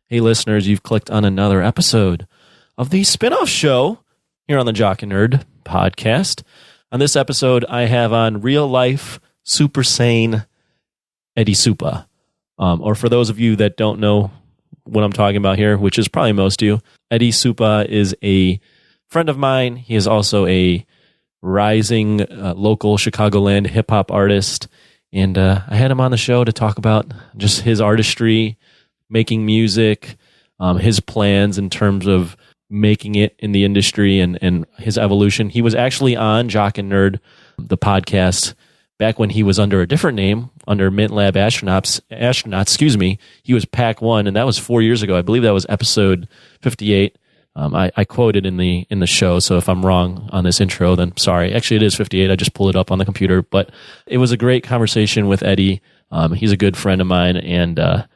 Hey, listeners, you've clicked on another episode of the spin-off show here on the Jock and Nerd podcast. On this episode, I have on real-life Super Saiyan Eddie Supa. Or for those of you that don't know what I'm talking about here, which is probably most of you, Eddie Supa is a friend of mine. He is also a rising local Chicagoland hip-hop artist. And I had him on the show to talk about just his artistry, making music, his plans in terms of making it in the industry and his evolution. He was actually on Jock and Nerd, the podcast, back when he was under a different name, under Mint Lab Astronauts, he was Pac 1, and that was 4 years ago. I believe that was episode 58. I quoted in the show, so if I'm wrong on this intro, then sorry. Actually, it is 58. I just pulled it up on the computer, but it was a great conversation with Eddie. He's a good friend of mine, and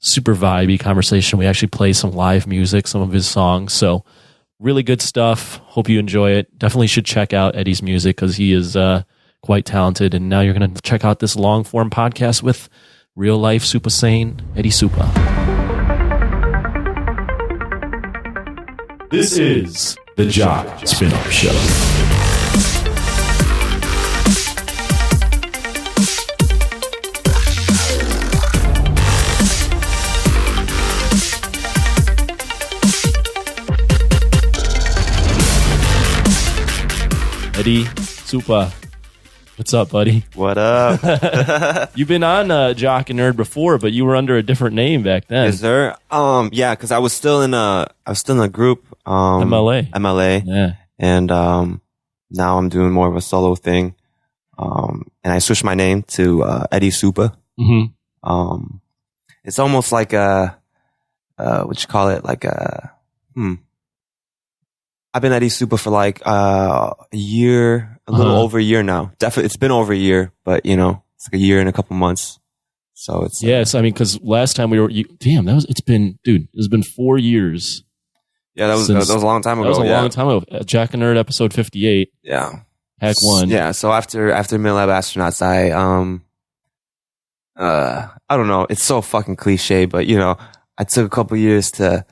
super vibey conversation. We actually play some live music, some of his songs. So really good stuff. Hope you enjoy it. Definitely should check out Eddie's music because he is quite talented. And now you're going to check out this long form podcast with real life Super Saiyan Eddie Supa. This is the Jock Spin-Off Show. Eddie Supa, what's up, buddy? What up? You've been on Jock and Nerd before, but you were under a different name back then. Is there? Yeah, because I was still in a group. MLA. Yeah. And now I'm doing more of a solo thing. And I switched my name to Eddie Supa. Mm-hmm. It's almost like a what you call it? Like a I've been Eddie Supa for like a year, a little over a year now. Definitely, it's been over a year, but it's like a year and a couple months. So it's yes. I mean, because last time we were, it's been 4 years. Yeah, that was a long time ago. That was a long time ago. Jock and Nerd episode 58. Yeah, Pac 1. Yeah. So after Mint Lab Astronauts, I don't know. It's so fucking cliche, but I took a couple years to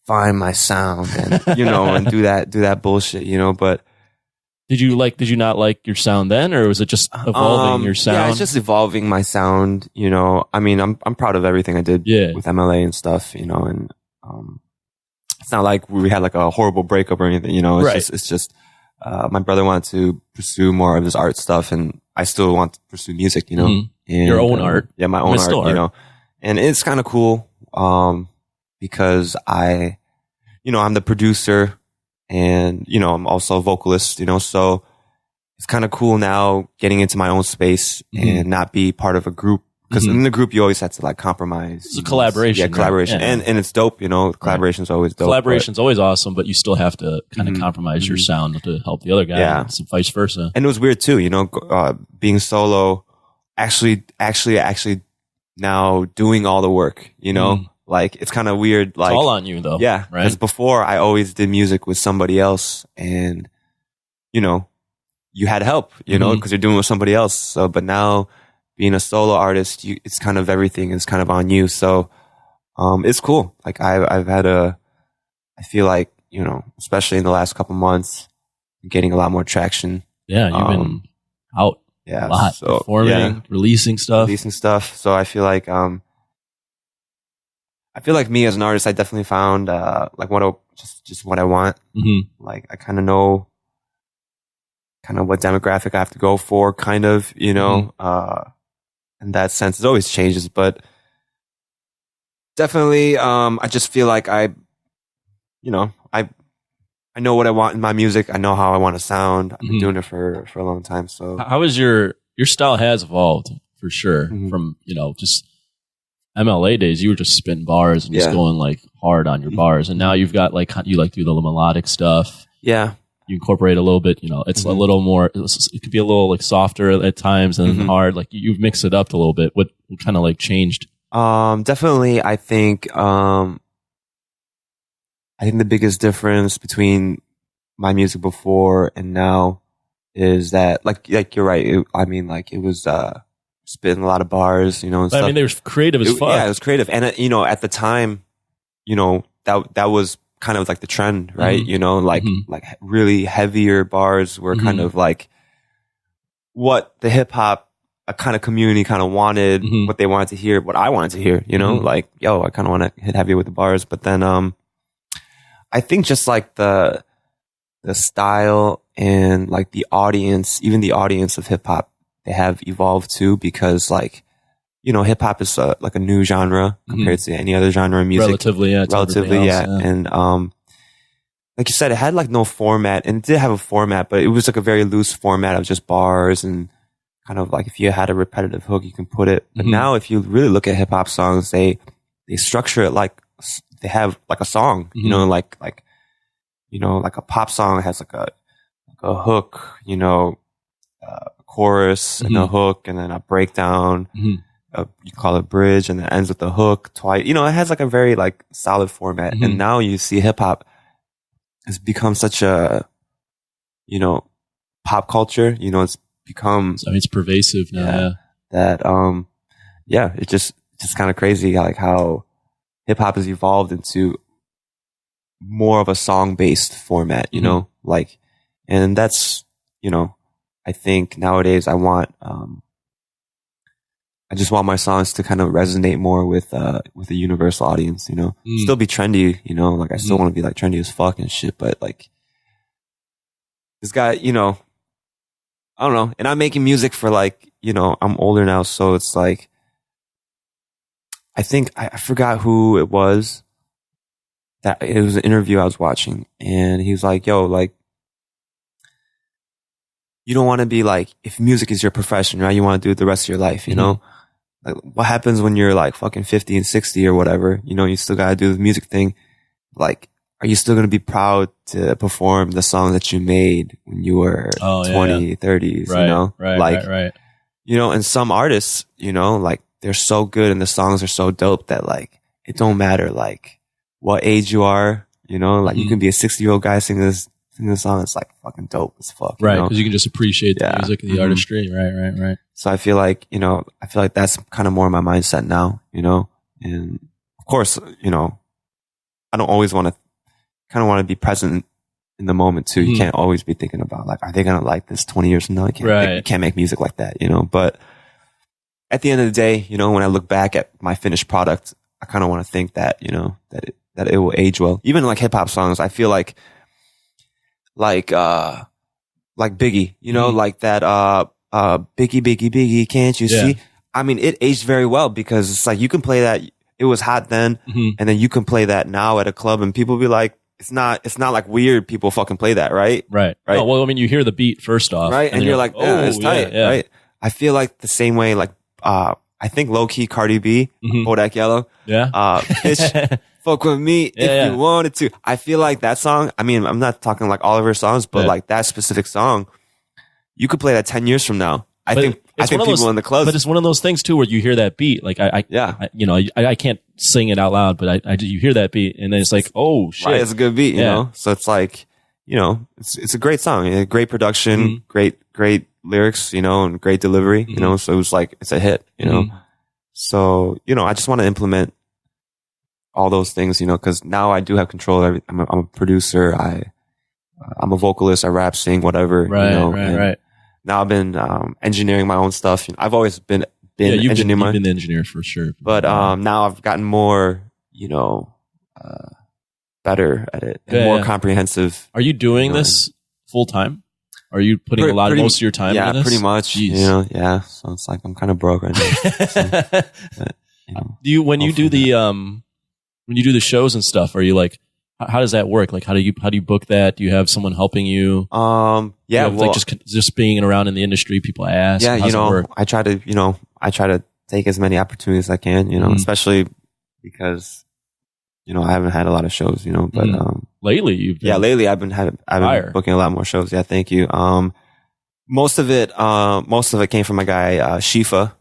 find my sound and and do that bullshit, but did you not like your sound then, or was it just evolving your sound? Yeah, it's just evolving my sound. I mean, I'm proud of everything I did with MLA and stuff, and it's not like we had like a horrible breakup or anything, it's just my brother wanted to pursue more of his art stuff, and I still want to pursue music, Mm-hmm. and, your own art. Yeah, my own art, and it's kind of cool because I'm the producer and, I'm also a vocalist, so it's kind of cool now getting into my own space and not be part of a group. Because in the group, you always have to like compromise. It's a collaboration. Yeah, collaboration. Right? Yeah. And it's dope, collaboration's always dope. Collaboration's always awesome, but you still have to kind of compromise your sound to help the other guy. Yeah. And vice versa. And it was weird too, being solo, actually now doing all the work, Like, it's kind of weird. Like, it's all on you, though. Yeah. Right? Because before, I always did music with somebody else. And, you had help, because you're doing it with somebody else. So, but now, being a solo artist, it's kind of everything is kind of on you. So, it's cool. Like, I feel like, especially in the last couple months, getting a lot more traction. Yeah, you've been out a lot. So, performing, releasing stuff. So, I feel like me as an artist, I definitely found like what I want. Mm-hmm. Like I kind of know what demographic I have to go for, kind of, in that sense. It always changes, but definitely I just feel like I know what I want in my music. I know how I want to sound. I've been doing it for a long time. So how is your style has evolved for sure from just MLA days, you were just spitting bars and just going like hard on your bars. And now you've got like, you like do the melodic stuff. Yeah. You incorporate a little bit, it's a little more, it could be a little like softer at times and hard. Like you've mixed it up a little bit. What kind of like changed? Definitely. I think the biggest difference between my music before and now is that like you're right. It was, spitting a lot of bars, and stuff. I mean, they were creative as fuck. Yeah, it was creative. And, at the time, you know, that was kind of like the trend, right? You know, like really heavier bars were kind of like what the hip hop kind of community kind of wanted, what they wanted to hear, what I wanted to hear, you know, like, yo, I kind of want to hit heavier with the bars. But then, I think just like the style and like the audience, even the audience of hip hop, they have evolved too, because like, you know, hip hop is like a new genre compared to any other genre of music. Relatively, yeah. And like you said, it had like no format, and it did have a format, but it was like a very loose format of just bars and kind of like if you had a repetitive hook, you can put it. But now, if you really look at hip hop songs, they structure it like they have like a song, you know, like you know, like a pop song has like a hook, you know, a chorus and a hook, and then a breakdown. You call it bridge, and it ends with the hook twice. You know, it has like a very like solid format. And now you see hip hop has become such a, you know, pop culture. You know, it's become. I mean, it's pervasive now. That it's just kind of crazy like how hip hop has evolved into more of a song based format. You know, like, and that's, you know, I think nowadays I just want my songs to kind of resonate more with a universal audience, you know. Still be trendy, you know, like I still want to be like trendy as fuck and shit, but like this guy, you know, I don't know. And I'm making music for like, you know, I'm older now, so it's like I think I forgot who it was. That it was an interview I was watching, and he was like, yo, like, you don't want to be like, if music is your profession, right? You want to do it the rest of your life, you know? Like, what happens when you're like fucking 50 and 60 or whatever? You know, you still gotta do the music thing. Like, are you still gonna be proud to perform the song that you made when you were 20, 30s, right, you know? Right. You know, and some artists, you know, like, they're so good and the songs are so dope that like, it don't matter like what age you are, you know? Like, you can be a 60-year-old guy singing this song. It's like fucking dope as fuck. Right. Because you can just appreciate the music and the artistry. Right. So I feel like, you know, that's kind of more my mindset now, you know? And of course, you know, I don't always want to be present in the moment too. You can't always be thinking about like, are they going to like this 20 years from now? You can't make music like that, you know? But at the end of the day, you know, when I look back at my finished product, I kind of want to think that, you know, that it will age well. Even like hip hop songs, I feel like Biggie, you know, like that, Biggie, can't you see? I mean, it aged very well because it's like, you can play that. It was hot then. And then you can play that now at a club and people be like, it's not like weird. People fucking play that. Right. Oh, well, I mean, you hear the beat first off. Right. And you're like, oh, it's tight. Yeah. Right. I feel like the same way, like, I think low key Cardi B, Bodak Yellow. Yeah. Bitch, fuck with me if you wanted to. I feel like that song, I mean, I'm not talking like all of her songs, but like that specific song, you could play that 10 years from now. I think people in the clubs. But it's one of those things too where you hear that beat. Like I can't sing it out loud, but you hear that beat and then it's like, oh shit. Right, it's a good beat, you know? So it's like, you know, it's a great song, great production, great lyrics, you know, and great delivery, you know? So it was like, it's a hit, you know? So, you know, I just want to implement all those things, you know, because now I do have control of everything. I'm a producer. I'm a vocalist. I rap, sing, whatever. Right, you know, right. Now I've been engineering my own stuff. You know, I've always been you've been the engineer for sure. But now I've gotten more, you know, better at it and more comprehensive. Are you doing this full time? Are you putting most of your time into this? Yeah, pretty much. Jeez. You know, yeah. So it's like I'm kind of broke right now. But, you know, when you do the shows and stuff, are you like, how does that work? Like, how do you book that? Do you have someone helping you? Like just being around in the industry, people ask. Yeah, you know, I try to take as many opportunities as I can, you know, especially because, you know, I haven't had a lot of shows, you know, but, lately I've been booking a lot more shows. Yeah. Thank you. Most of it came from my guy, Shifa.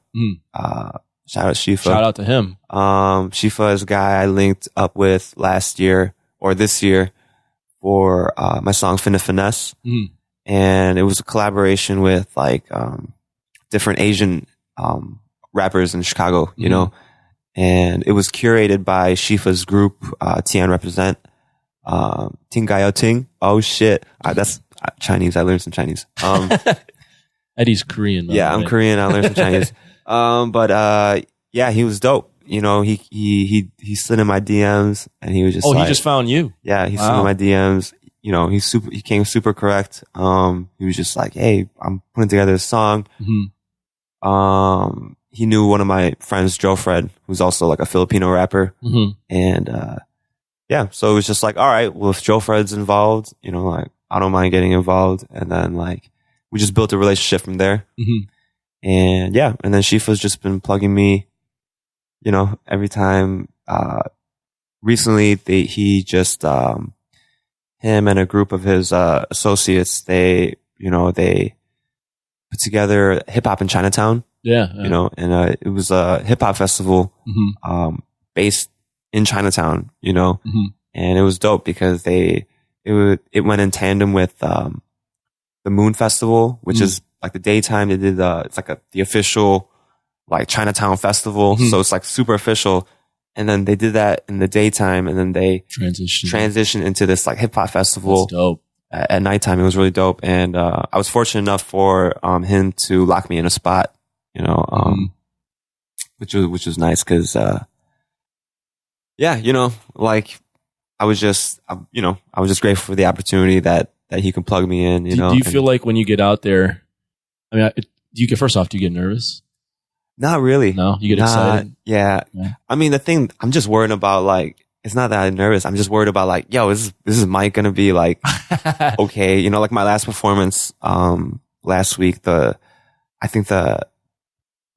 Shout out Shifa. Shout out to him. Shifa is a guy I linked up with last year or this year for, my song Finna Finesse. And it was a collaboration with like, different Asian, rappers in Chicago, you know, and it was curated by Shifa's group, Tian Represent, Ting Gayo Ting. Oh shit, that's Chinese. I learned some Chinese. Eddie's Korean. Yeah, I'm Korean. I learned some Chinese. Yeah, he was dope. You know, he slid in my DMs, and he was just he just found you. Yeah, he slid in my DMs. You know, he came super correct. He was just like, hey, I'm putting together a song. Mm-hmm. He knew one of my friends, Joe Fred, who's also like a Filipino rapper. Mm-hmm. And, yeah, so it was just like, all right, well, if Joe Fred's involved, you know, like, I don't mind getting involved. And then like, we just built a relationship from there. Mm-hmm. And yeah, and then Shifa's just been plugging me, you know, every time. Recently he just, him and a group of his associates, they put together hip hop in Chinatown. Yeah. You know, and it was a hip hop festival based in Chinatown, you know, and it was dope because it went in tandem with the Moon Festival, which is like the daytime. They did it's like the official like Chinatown festival, so it's like super official. And then they did that in the daytime, and then they transitioned into this like hip hop festival. That's dope. At nighttime. It was really dope, and I was fortunate enough for him to lock me in a spot, you know, which was nice because yeah, you know, like I was just grateful for the opportunity that he could plug me in. You know, do you feel like when you get out there? I mean, do you get nervous? Not really. No, you get excited. Yeah. I mean, the thing I'm just worried about, like, it's not that I'm nervous. I'm just worried about like, yo, is mic gonna be like okay? You know, like my last performance last week, I think the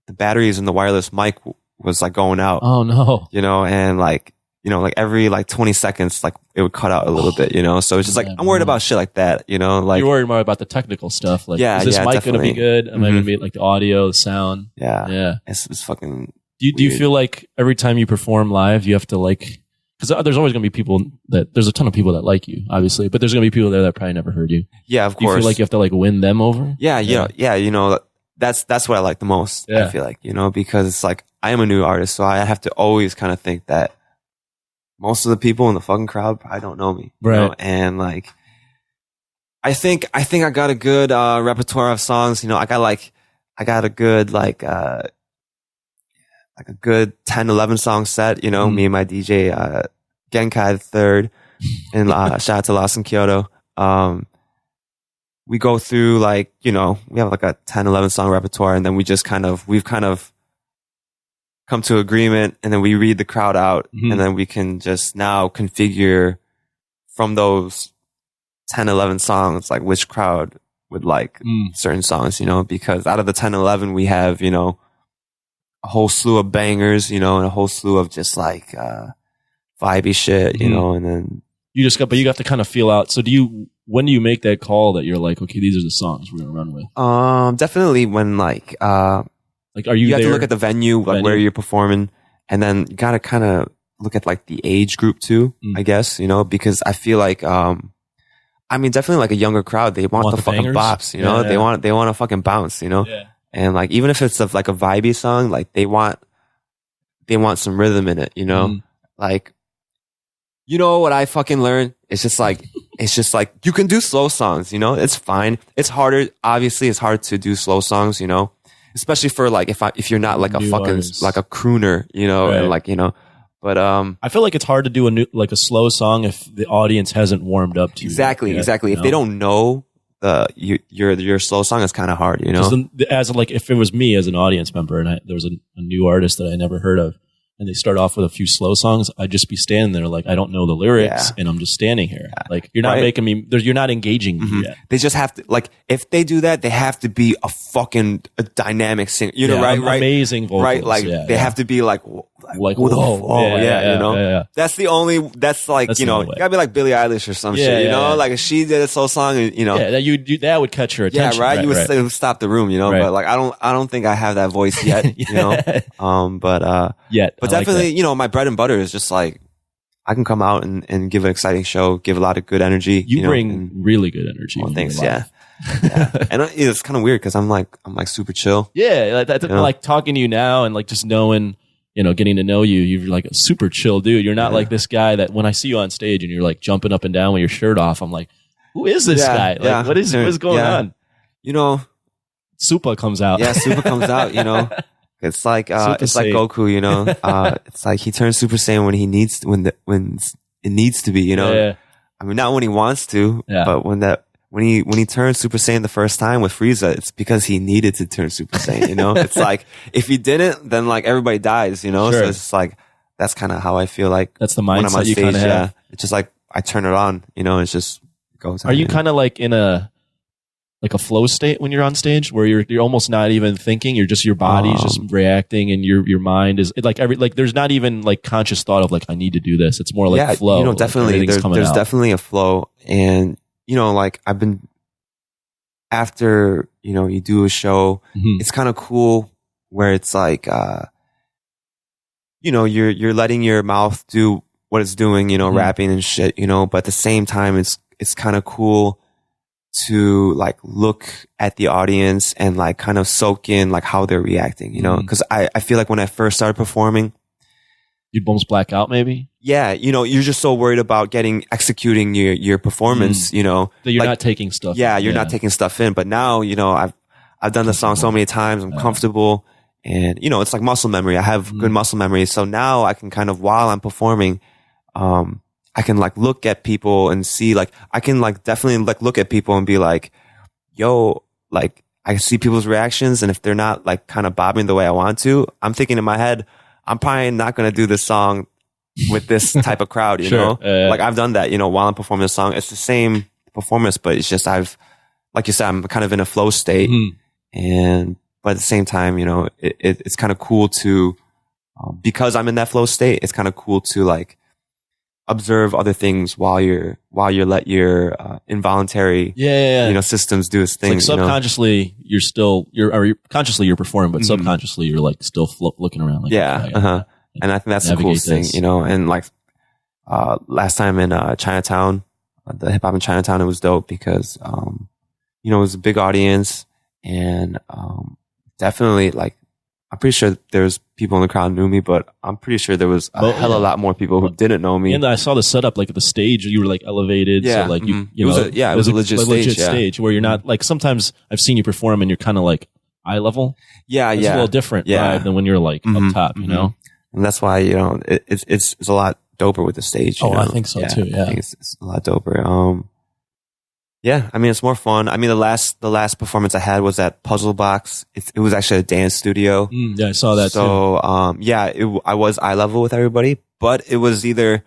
batteries in the wireless mic was like going out. Oh no. You know, and like, you know, like every like 20 seconds, like it would cut out a little bit, you know? So it's just like, I'm worried about shit like that, you know? Like, you're worried more about the technical stuff. Like, is this mic definitely going to be good? Am I going to be like the audio, the sound? Yeah. It's fucking Do you feel like every time you perform live, you have to like, because there's always going to be people there's a ton of people that like you, obviously, but there's going to be people there that probably never heard you. Yeah, of course. Do you feel like you have to like win them over? Yeah, you know, that's what I like the most, I feel like, you know, because it's like, I am a new artist, so I have to always kind of think that most of the people in the fucking crowd probably don't know me. Right. You know? And like, I think I got a good repertoire of songs. You know, I got a good like a good 10, 11 song set. You know, me and my DJ Genkai III, and shout out to Lost in Kyoto. We go through like, you know, we have like a 10, 11 song repertoire, and then we've kind of come to agreement, and then we read the crowd out, and then we can just now configure from those 10, 11 songs, like which crowd would like certain songs, you know, because out of the 10, 11, we have, you know, a whole slew of bangers, you know, and a whole slew of just like vibey shit, you know, and then you got to kind of feel out. So when do you make that call that you're like, okay, these are the songs we're going to run with? Definitely when like, are you have there? to look at the venue, like where you're performing, and then you gotta kind of look at like the age group too, I guess, you know, because I feel like, I mean, definitely like a younger crowd, they want the fucking bops, you know, they want to fucking bounce, you know, and like, even if it's like a vibey song, like they want some rhythm in it, you know, like, you know what I fucking learned? It's just like you can do slow songs, you know, it's fine. It's harder. Obviously it's hard to do slow songs, you know, especially for like if you're not like a fucking artist, like a crooner, you know, and like, you know, but I feel like it's hard to do a slow song if the audience hasn't warmed up to exactly. You If know? they don't know your slow song, is kind of hard, you know. As like if it was me as an audience member and there was a new artist that I never heard of, and they start off with a few slow songs, I'd just be standing there like, I don't know the lyrics, and I'm just standing here. Like, you're not making me, you're not engaging me yet. They just have to, like, if they do that, they have to be a dynamic singer, you know, right? Amazing vocals. Right? Like, they have to be like who the fuck? You know? That's the only, that's like, you know, you gotta be like Billie Eilish or some shit, you know? Like, if she did a slow song, you know. Yeah, that would catch her attention. Yeah, right? You would stop the room, you know? But like, I don't think I have that voice yet, you know? But definitely, like, you know, my bread and butter is just like, I can come out and give an exciting show, give a lot of good energy. You bring really good energy. Well, thanks. Yeah. And it's kind of weird because I'm like super chill. Yeah. Like talking to you now and like just knowing getting to know you, you're like a super chill dude. You're not like this guy that when I see you on stage and you're like jumping up and down with your shirt off, I'm like, who is this guy? Like, what is going on? Supa comes out. Yeah, Supa comes out, It's like it's like Goku, it's like he turns Super Saiyan when he needs when it needs to be, I mean, not when he wants to, but when he turned Super Saiyan the first time with Frieza, it's because he needed to turn Super Saiyan, It's like if he didn't, then like everybody dies, Sure. So it's just like that's kind of how I feel like that's the mindset you kind of have. It's just like I turn it on, it's just it goes. Are you kind of like in a flow state when you're on stage where you're almost not even thinking, you're just your body's just reacting and your mind is like there's not even like conscious thought of like I need to do this. It's more like flow. Definitely there's definitely a flow, and like I've been after you do a show, it's kind of cool where it's like you're letting your mouth do what it's doing, rapping and shit, but at the same time it's kind of cool to like look at the audience and like kind of soak in like how they're reacting, because I feel like when I first started performing, you'd almost black out maybe. Yeah, you're just so worried about executing your performance, that you're not taking stuff. Yeah, you're not taking stuff in. But now, I've done the song so many times. I'm comfortable, and it's like muscle memory. I have good muscle memory, so now I can kind of while I'm performing, I can like look at people and see like I can like definitely like look at people and be like, yo, like I see people's reactions, and if they're not like kind of bobbing the way I want to, I'm thinking in my head, I'm probably not going to do this song with this type of crowd, like I've done that, while I'm performing the song. It's the same performance, but it's just like you said, I'm kind of in a flow state, but at the same time, it's kind of cool to, because I'm in that flow state, it's kind of cool to like observe other things while you're let your involuntary systems do its thing. It's like subconsciously you're consciously you're performing, but subconsciously you're like still looking around like and I think that's the coolest thing, and like last time in Chinatown, the hip hop in Chinatown, it was dope because it was a big audience, and definitely like I'm pretty sure there's people in the crowd who knew me, but I'm pretty sure there was a hell of a lot more people who didn't know me. And I saw the setup, like at the stage, you were like elevated. Yeah. So like it was a legit stage where you're not like, sometimes I've seen you perform and you're kind of like eye level. Yeah. It's a little different vibe than when you're like up top, And that's why, it's a lot doper with the stage. I think so too. Yeah. I think it's a lot doper. Yeah, I mean, it's more fun. I mean, the last performance I had was at Puzzle Box. It was actually a dance studio. Yeah, I saw that too. I was eye level with everybody, but it was either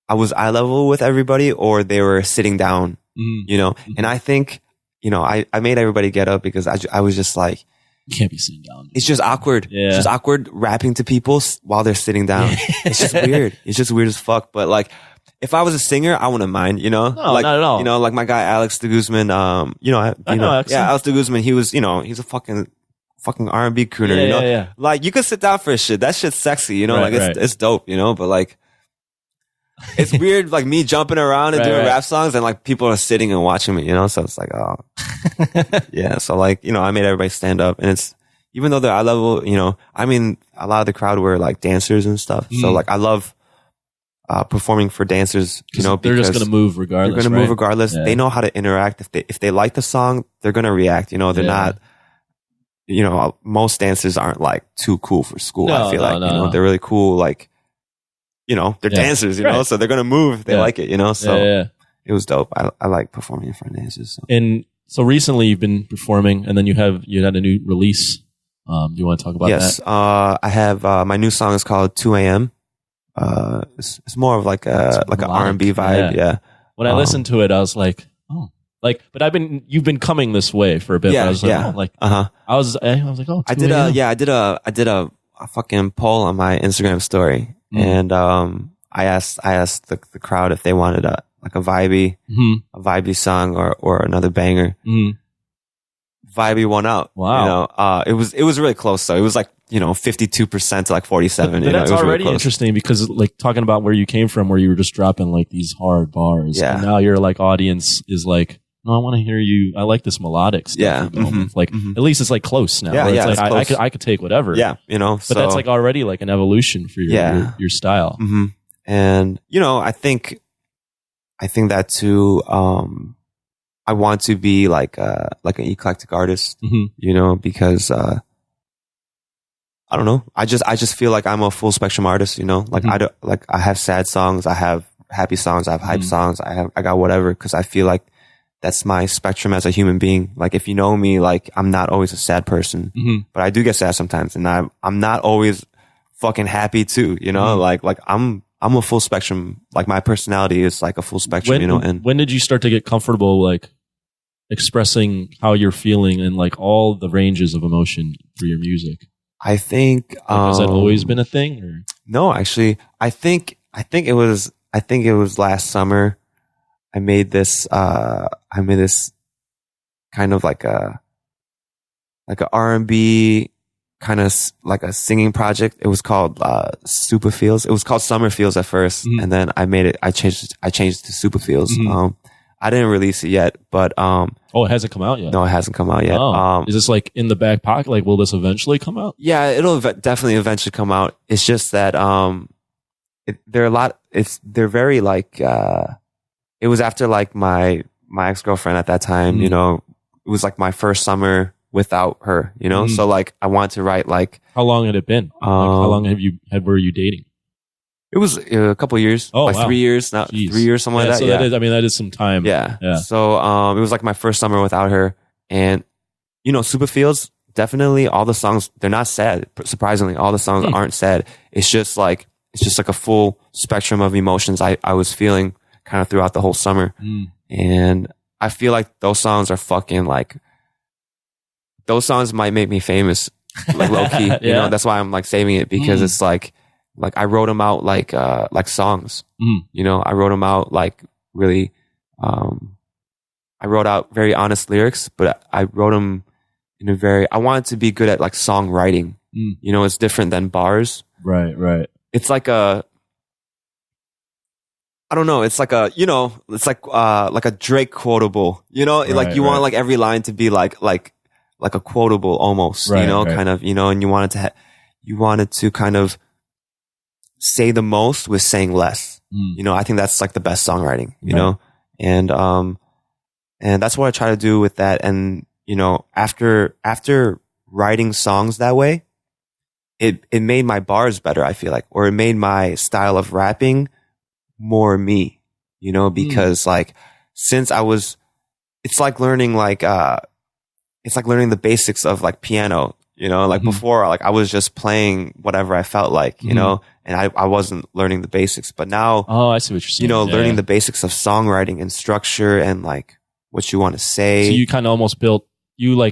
I was eye level with everybody or they were sitting down, And I think, I made everybody get up because I was just like, you can't be sitting down. It's just awkward. Yeah. It's just awkward rapping to people while they're sitting down. It's just weird. It's just weird as fuck. But like, if I was a singer, I wouldn't mind, No, like, not at all. Like my guy, Alex de Guzman, I know Alex. Yeah, Alex de Guzman, he was, he's a fucking R&B crooner, Yeah. Like, you could sit down for his shit. That shit's sexy, it's dope, but like, it's weird, like me jumping around and doing rap songs and like people are sitting and watching me, so it's like, oh. Yeah, so like, I made everybody stand up, and it's, even though they're eye level, I mean, a lot of the crowd were like dancers and stuff. So like, I love performing for dancers, they're just going to move regardless. They're going to move regardless. Yeah. They know how to interact. If they like the song, they're going to react. They're not. Most dancers aren't like too cool for school. I feel like they're really cool. Like, they're dancers. So they're going to move if they like it. So it was dope. I like performing in front of dancers. So. And so recently you've been performing, and then you had a new release. Do you want to talk about that? Yes, I have my new song is called 2 a.m. It's more of like an R&B vibe. Yeah. When I listened to it, I was like, oh, like, but you've been coming this way for a bit. Yeah. But I was like, I was like, oh, I did a fucking poll on my Instagram story, and I asked the crowd if they wanted a vibey song or another banger. Vibey won out. Wow. It was really close though. It was like 52% to like 47. But that's it was already really interesting because like talking about where you came from, where you were just dropping like these hard bars. Yeah. And now your like audience is like no, I want to hear you. I like this melodic stuff. Yeah. You're going with. Like, at least it's like close now. Yeah, where it's yeah, like, it's close. I could take whatever. Yeah, you know. But that's like already like an evolution for your style. Mm-hmm. And, you know, I think that too, I want to be like an eclectic artist, you know, because, I don't know. I just feel like I'm a full spectrum artist, you know, like I have sad songs. I have happy songs. I have hype songs. I got whatever. Cause I feel like that's my spectrum as a human being. Like if you know me, like I'm not always a sad person, but I do get sad sometimes, and I'm not always fucking happy too, you know, like I'm a full spectrum. Like my personality is like a full spectrum, you know. And when did you start to get comfortable, like expressing how you're feling and like all the ranges of emotion for your music? I think, has that always been a thing? Or? No, actually, I think it was last summer. I made this kind of like a R&B kind of like a singing project. It was called Supa Feels. It was called Summer Feels at first, and then I changed it to Supa Feels. I didn't release it yet, but it hasn't come out yet. No, it hasn't come out yet. Oh. Is this like in the back pocket? Like, will this eventually come out? Yeah, it'll definitely eventually come out. It's just that they're very like it was after like my ex-girlfriend at that time, you know. It was like my first summer without her, you know. So like I wanted to write like, how long had it been? Like, how long were you dating? It was a couple of years, like 3 years, not 3 years, something like that. So that is some time. Yeah. So it was like my first summer without her, and you know, Supa Feels, definitely all the songs, they're not sad. Surprisingly, all the songs aren't sad. It's just like a full spectrum of emotions I was feeling kind of throughout the whole summer, and I feel like those songs are fucking like, those songs might make me famous, like low key. You know, that's why I'm like saving it, because it's like I wrote them out like songs. You know, I wrote them out like really. I wrote out very honest lyrics, but I wrote them in a very. I wanted to be good at like songwriting. You know, it's different than bars. Right. It's like a. I don't know. It's like a, you know, it's like a Drake quotable. You know, like you want like every line to be like a quotable almost. You know, kind of. You know, and you wanted to kind of say the most with saying less. You know, I think that's like the best songwriting, you know? And that's what I try to do with that. And, you know, after writing songs that way, it made my bars better, I feel like, or it made my style of rapping more me, you know, because like, since it's like learning the basics of like piano. You know, like before, like I was just playing whatever I felt like, you know, and I wasn't learning the basics. But now, I see what you're saying. You know, learning the basics of songwriting and structure and like what you want to say. So you kind of almost built,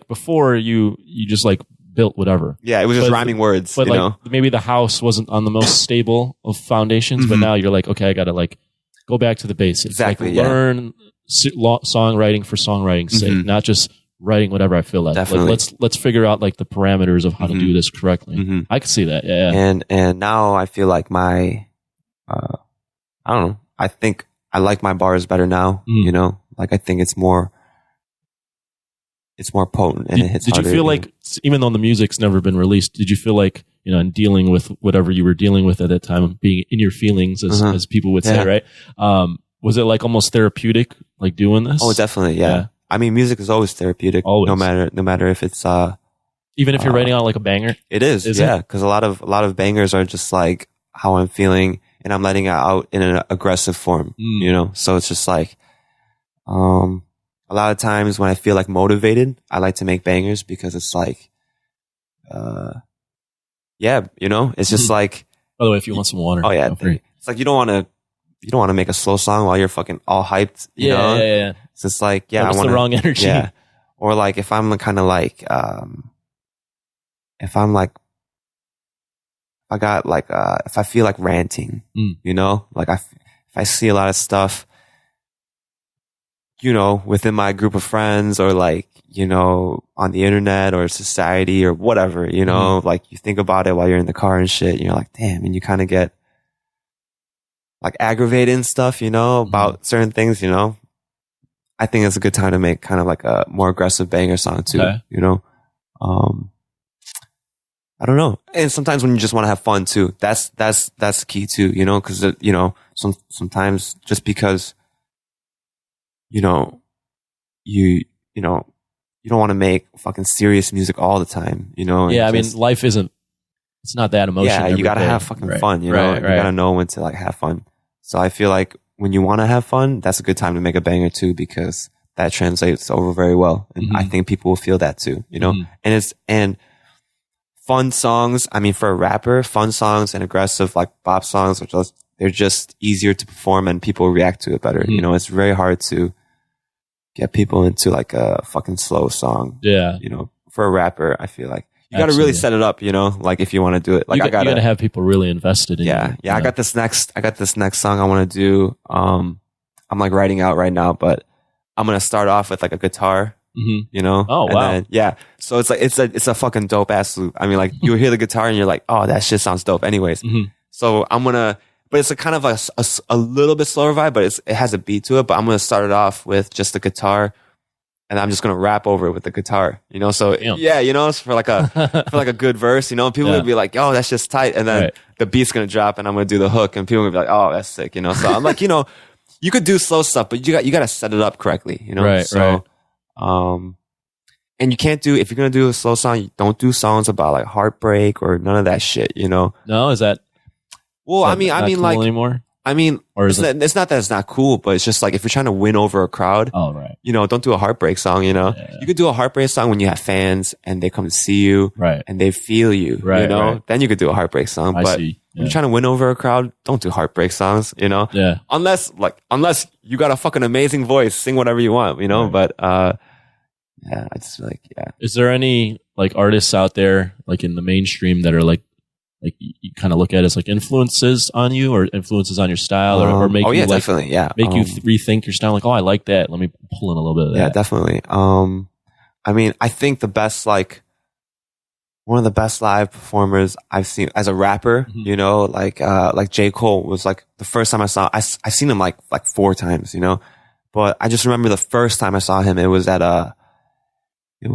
before you just like built whatever. Yeah, it was just rhyming words. But you like know? Maybe the house wasn't on the most stable of foundations, but now you're like, okay, I got to like go back to the basics. Exactly. Like learn songwriting for songwriting's sake, not just writing whatever I feel like. Definitely. Like, let's figure out like the parameters of how to do this correctly. I can see that. Yeah. And now I feel like my, I don't know. I think I like my bars better now. You know, like I think it's more potent and it hits harder. Did you feel like, even though the music's never been released, did you feel like, you know, in dealing with whatever you were dealing with at that time, being in your feelings, as people would say, right? Was it like almost therapeutic, like doing this? Oh, definitely. Yeah. I mean, music is always therapeutic. Always. No matter if it's even if you're writing out like a banger. It is because a lot of bangers are just like how I'm feeling, and I'm letting it out in an aggressive form. You know, so it's just like a lot of times when I feel like motivated, I like to make bangers, because it's like you know, it's just like. By the way, if you want some water, it's like you don't want to make a slow song while you're fucking all hyped. You know? Yeah. It's just like, I want the wrong energy. Yeah. Or like if I'm kind of like, if I'm like, if I feel like ranting, you know, like if I see a lot of stuff, you know, within my group of friends, or like, you know, on the internet or society or whatever, you know, like you think about it while you're in the car and shit, and you're like, damn, and you kind of get like aggravated and stuff, you know, about certain things, you know. I think it's a good time to make kind of like a more aggressive banger song too. Okay. You know, I don't know. And sometimes when you just want to have fun too, that's the key too. You know, because you know, sometimes just because you know you don't want to make fucking serious music all the time. You know. Yeah, I mean, life isn't. It's not that emotional. Yeah, you gotta have fucking fun. You know, you gotta know when to like have fun. So I feel like when you want to have fun, that's a good time to make a banger too, because that translates over very well. And I think people will feel that too, you know? And fun songs, I mean, for a rapper, fun songs and aggressive like bop songs, they're just easier to perform and people react to it better. You know, it's very hard to get people into like a fucking slow song. Yeah. You know, for a rapper, I feel like you got to really set it up, you know, like if you want to do it. Like you got to have people really invested in it. Yeah. I got this next song I want to do. I'm like writing out right now, but I'm going to start off with like a guitar, you know? Oh, wow. Then, so it's like, it's a fucking dope ass loop. I mean, like you hear the guitar and you're like, oh, that shit sounds dope anyways. So I'm going to, but it's a kind of a little bit slower vibe, but it has a beat to it. But I'm going to start it off with just the guitar. And I'm just gonna rap over it with the guitar, you know. So yeah, you know, it's for like a good verse, you know. People would be like, "Oh, that's just tight," and then the beat's gonna drop, and I'm gonna do the hook, and people would be like, "Oh, that's sick," you know. So I'm like, you know, you could do slow stuff, but you got to set it up correctly, you know. Right. And you can't do, if you're gonna do a slow song, you don't do songs about like heartbreak or none of that shit, you know. No, is that? Well, I mean, cool like anymore? I mean, it's not that it's not cool, but it's just like if you're trying to win over a crowd, you know, don't do a heartbreak song, you know. You could do a heartbreak song when you have fans and they come to see you and they feel you, you know. Then you could do a heartbreak song. But when you're trying to win over a crowd, don't do heartbreak songs, you know. Yeah. Unless you got a fucking amazing voice, sing whatever you want, you know. But I just like Is there any like artists out there like in the mainstream that are like you kind of look at as like influences on you or influences on your style or make you like, definitely, make you rethink your style, like, oh, I like that, let me pull in a little bit of that. Yeah, definitely. I mean, I think one of the best live performers I've seen as a rapper, you know, like J. Cole was like the first time I seen him like 4 times, you know, but I just remember the first time I saw him, it was at what you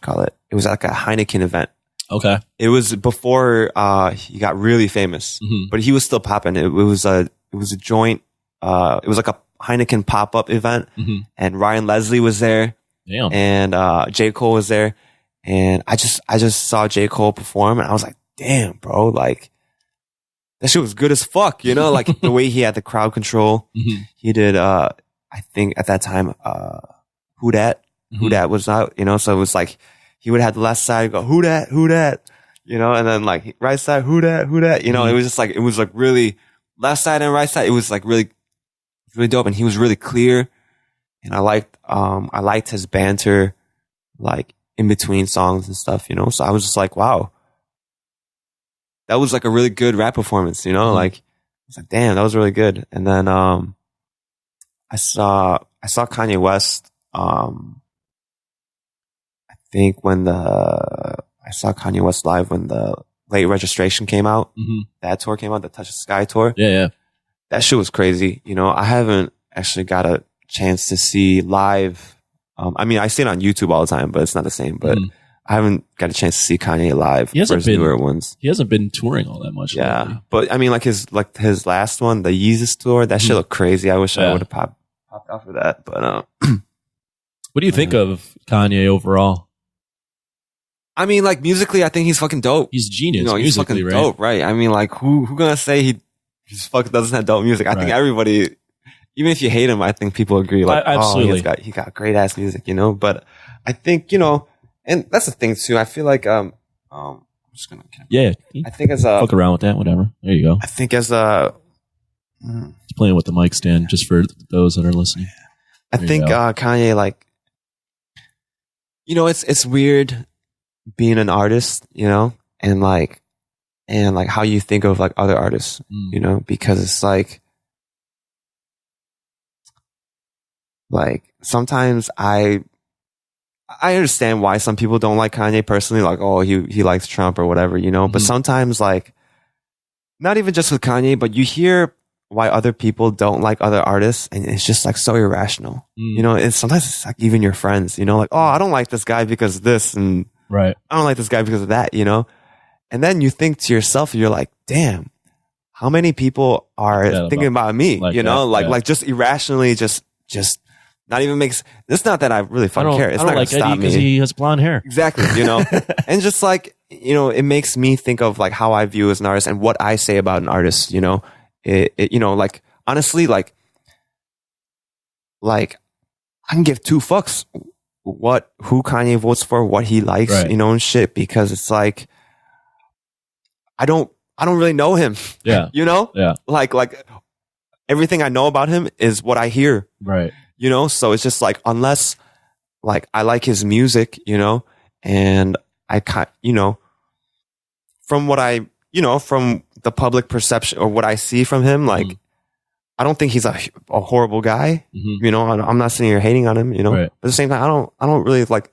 call it? It was at like a Heineken event. Okay. It was before he got really famous, but he was still popping. It was a joint. It was like a Heineken pop up event, and Ryan Leslie was there. Damn. And J. Cole was there, and I just saw J. Cole perform, and I was like, damn, bro, like that shit was good as fuck, you know, like the way he had the crowd control. He did. I think at that time, Who Dat was out, you know, so it was like. He would have the left side go, who that, you know, and then like right side, who that, you know, it was like really left side and right side. It was like really dope. And he was really clear. And I liked his banter, like in between songs and stuff, you know? So I was just like, wow, that was like a really good rap performance, you know? Like, I was like, damn, that was really good. And then, I saw Kanye West, I think when I saw Kanye West live when the Late Registration came out, that tour came out, the Touch the Sky tour. Yeah. That shit was crazy. You know, I haven't actually got a chance to see live. I mean, I see it on YouTube all the time, but it's not the same. But I haven't got a chance to see Kanye live for his newer ones. He hasn't been touring all that much. Yeah. Lately. But I mean, like his last one, the Yeezus tour, that shit looked crazy. I wish I would have popped out for that. But what do you think of Kanye overall? I mean, like musically, I think he's fucking dope. He's genius. You know, he's fucking dope, right? I mean, like who gonna say he's fucking doesn't have dope music? I think everybody, even if you hate him, I think people agree. Like, absolutely, he got great ass music, you know. But I think, you know, and that's the thing too. I feel like I'm just gonna I think as a fuck around with that, whatever. There you go. I think as a he's playing with the mic stand just for those that are listening. I think Kanye, like, you know, it's weird being an artist, you know, and like how you think of like other artists, you know, because it's like sometimes I understand why some people don't like Kanye personally, like, oh, he likes Trump or whatever, you know, but sometimes like not even just with Kanye, but you hear why other people don't like other artists, and it's just like so irrational. You know, it's sometimes it's like even your friends, you know, like, oh, I don't like this guy because of this, and right, I don't like this guy because of that, you know. And then you think to yourself, you're like, damn, how many people are thinking about me, like, you know, like just irrationally, just not even makes. It's not that I really fucking care. It's not like Eddie because he has blonde hair. Exactly, you know, and just like, you know, it makes me think of like how I view as an artist and what I say about an artist, you know. It you know, like honestly, like I can give two fucks who Kanye votes for, what he likes, right, you know, and shit, because it's like I don't really know him. Yeah. You know? Yeah. Like everything I know about him is what I hear. Right. You know, so it's just like, unless like I like his music, you know, and you know, from what I, you know, from the public perception or what I see from him, like, I don't think he's a horrible guy. You know, I'm not sitting here hating on him, you know, right, but at the same time, I don't really like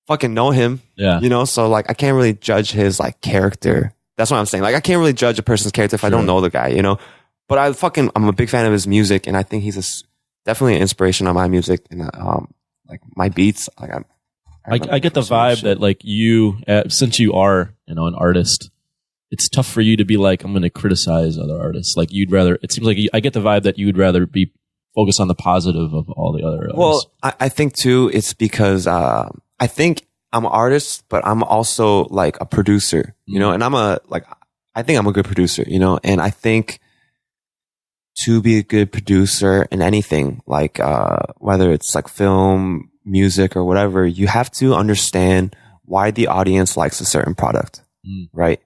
fucking know him. Yeah. You know, so like, I can't really judge his like character. That's what I'm saying. Like, I can't really judge a person's character if I don't know the guy, you know, but I'm a big fan of his music, and I think he's definitely an inspiration on my music and like my beats. Like I get the vibe that like you, since you are, you know, an artist, it's tough for you to be like, I'm going to criticize other artists. Like you'd rather, it seems like I get the vibe that you would rather be focused on the positive of all the other artists. Well, I think too, it's because I think I'm an artist, but I'm also like a producer, you know, and I think I'm a good producer, you know, and I think to be a good producer in anything, like whether it's like film, music, or whatever, you have to understand why the audience likes a certain product, right?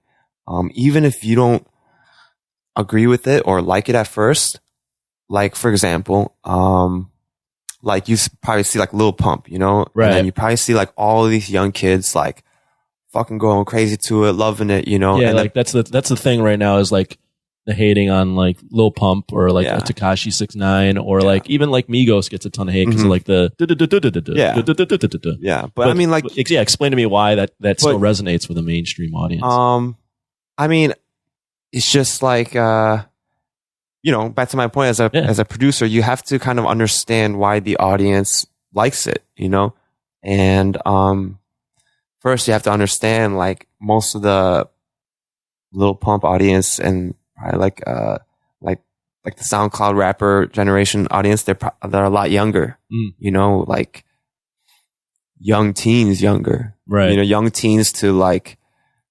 Even if you don't agree with it or like it at first, like for example, like you probably see like Lil Pump, you know, right, and then you probably see like all these young kids like fucking going crazy to it, loving it, you know. Yeah, and like that's the thing right now is like the hating on like Lil Pump or like Tekashi 6ix9ine or like even like Migos gets a ton of hate because of like the but I mean like explain to me why that still resonates with a mainstream audience. I mean, it's just like you know, back to my point, as a producer, you have to kind of understand why the audience likes it, you know, and first you have to understand like most of the Lil Pump audience and probably like the SoundCloud rapper generation audience, they're a lot younger, you know, like young teens, right? You know, young teens to like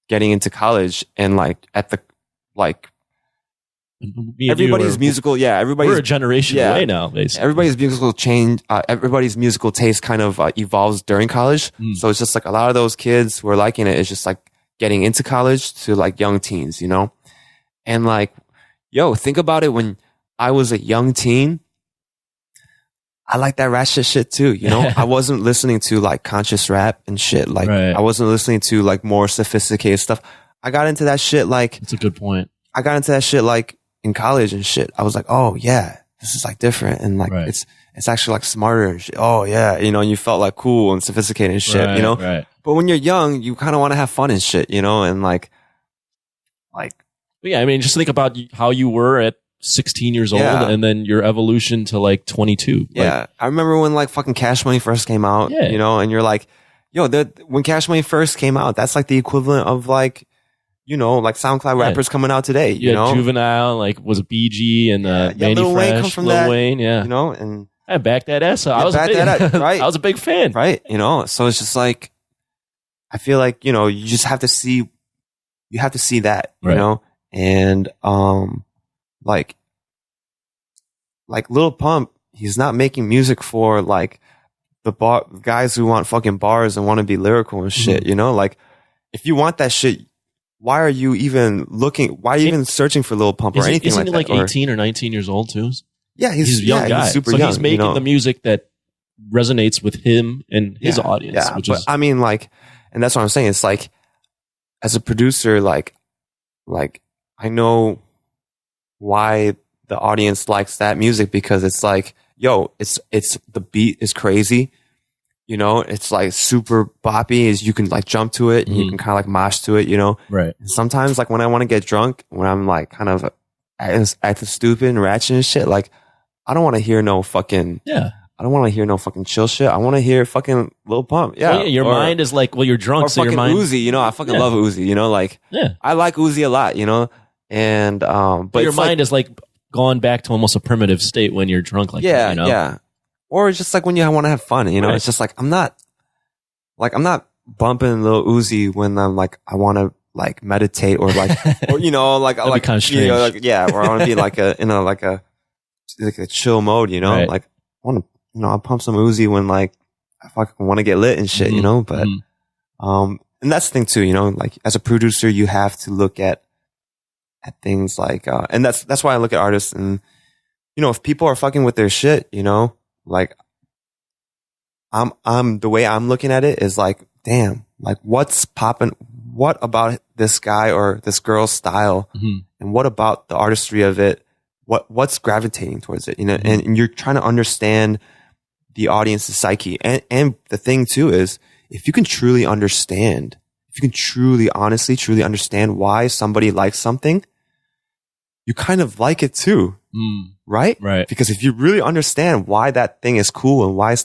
getting into college, and like at the like everybody's musical, we're a generation away now, basically. Everybody's musical taste kind of evolves during college, so it's just like a lot of those kids who are liking it is just like getting into college to like young teens, you know. And like, yo, think about it. When I was a young teen, I like that ratchet shit too, you know. I wasn't listening to like conscious rap and shit. Like I wasn't listening to like more sophisticated stuff. I got into that shit like, that's a good point. I got into that shit like in college and shit. I was like, oh yeah, this is like different, and like it's actually like smarter and shit. Oh yeah, you know, and you felt like cool and sophisticated and shit, you know. But when you're young, you kind of want to have fun and shit, you know, and like. Yeah, I mean, just think about how you were at 16 years old and then your evolution to like 22. Yeah. I remember when like fucking Cash Money first came out, you know, and you're like, yo, when Cash Money first came out, that's like the equivalent of like, you know, like SoundCloud rappers coming out today, you know? Juvenile, like was BG and Manny Lil Fresh, Wayne come from Lil that, Wayne, you know, and I backed that ass up. I was right. I was a big fan. Right. You know, so it's just like, I feel like, you know, you just have to see that, you know? And like Lil Pump, he's not making music for like the guys who want fucking bars and want to be lyrical and shit, you know? Like, if you want that shit, why are you even looking? Why are you even searching for Lil Pump or anything like that? Isn't he like 18 or 19 years old too? Yeah, he's a young guy. He's super young. He's making the music that resonates with him and his audience. Yeah, but I mean, like, and that's what I'm saying. It's like, as a producer, like I know why the audience likes that music, because it's like, yo, it's the beat is crazy, you know, it's like super boppy, is you can like jump to it and you can kind of like mosh to it, you know. Right. And sometimes like when I want to get drunk, when I'm like kind of acting stupid and ratchet and shit. Like, I don't want to hear no fucking I don't want to hear no fucking chill shit. I want to hear fucking Lil Pump. Yeah, well, your mind is like, well, you're drunk, or so your fucking mind. Uzi. You know, I fucking love Uzi. You know, like I like Uzi a lot. You know, and but your mind is like gone back to almost a primitive state when you're drunk, like that, you know? Yeah. Or it's just like when you want to have fun. You know, it's just like I'm not bumping Lil Uzi when I'm like I want to like meditate or like or you know like I like kind of strange. You know, like, or I want to be like in a chill mode. You know, like I want to. You know, I'll pump some Uzi when like I fucking want to get lit and shit, you know, but, and that's the thing too, you know, like as a producer, you have to look at things like, and that's why I look at artists and, you know, if people are fucking with their shit, you know, like I'm the way I'm looking at it is like, damn, like what's popping? What about this guy or this girl's style? And what about the artistry of it? What's gravitating towards it? You know, and you're trying to understand the audience's psyche. And the thing too is if you can truly understand, if you can truly, honestly, truly understand why somebody likes something, you kind of like it too. Right? Right. Because if you really understand why that thing is cool and why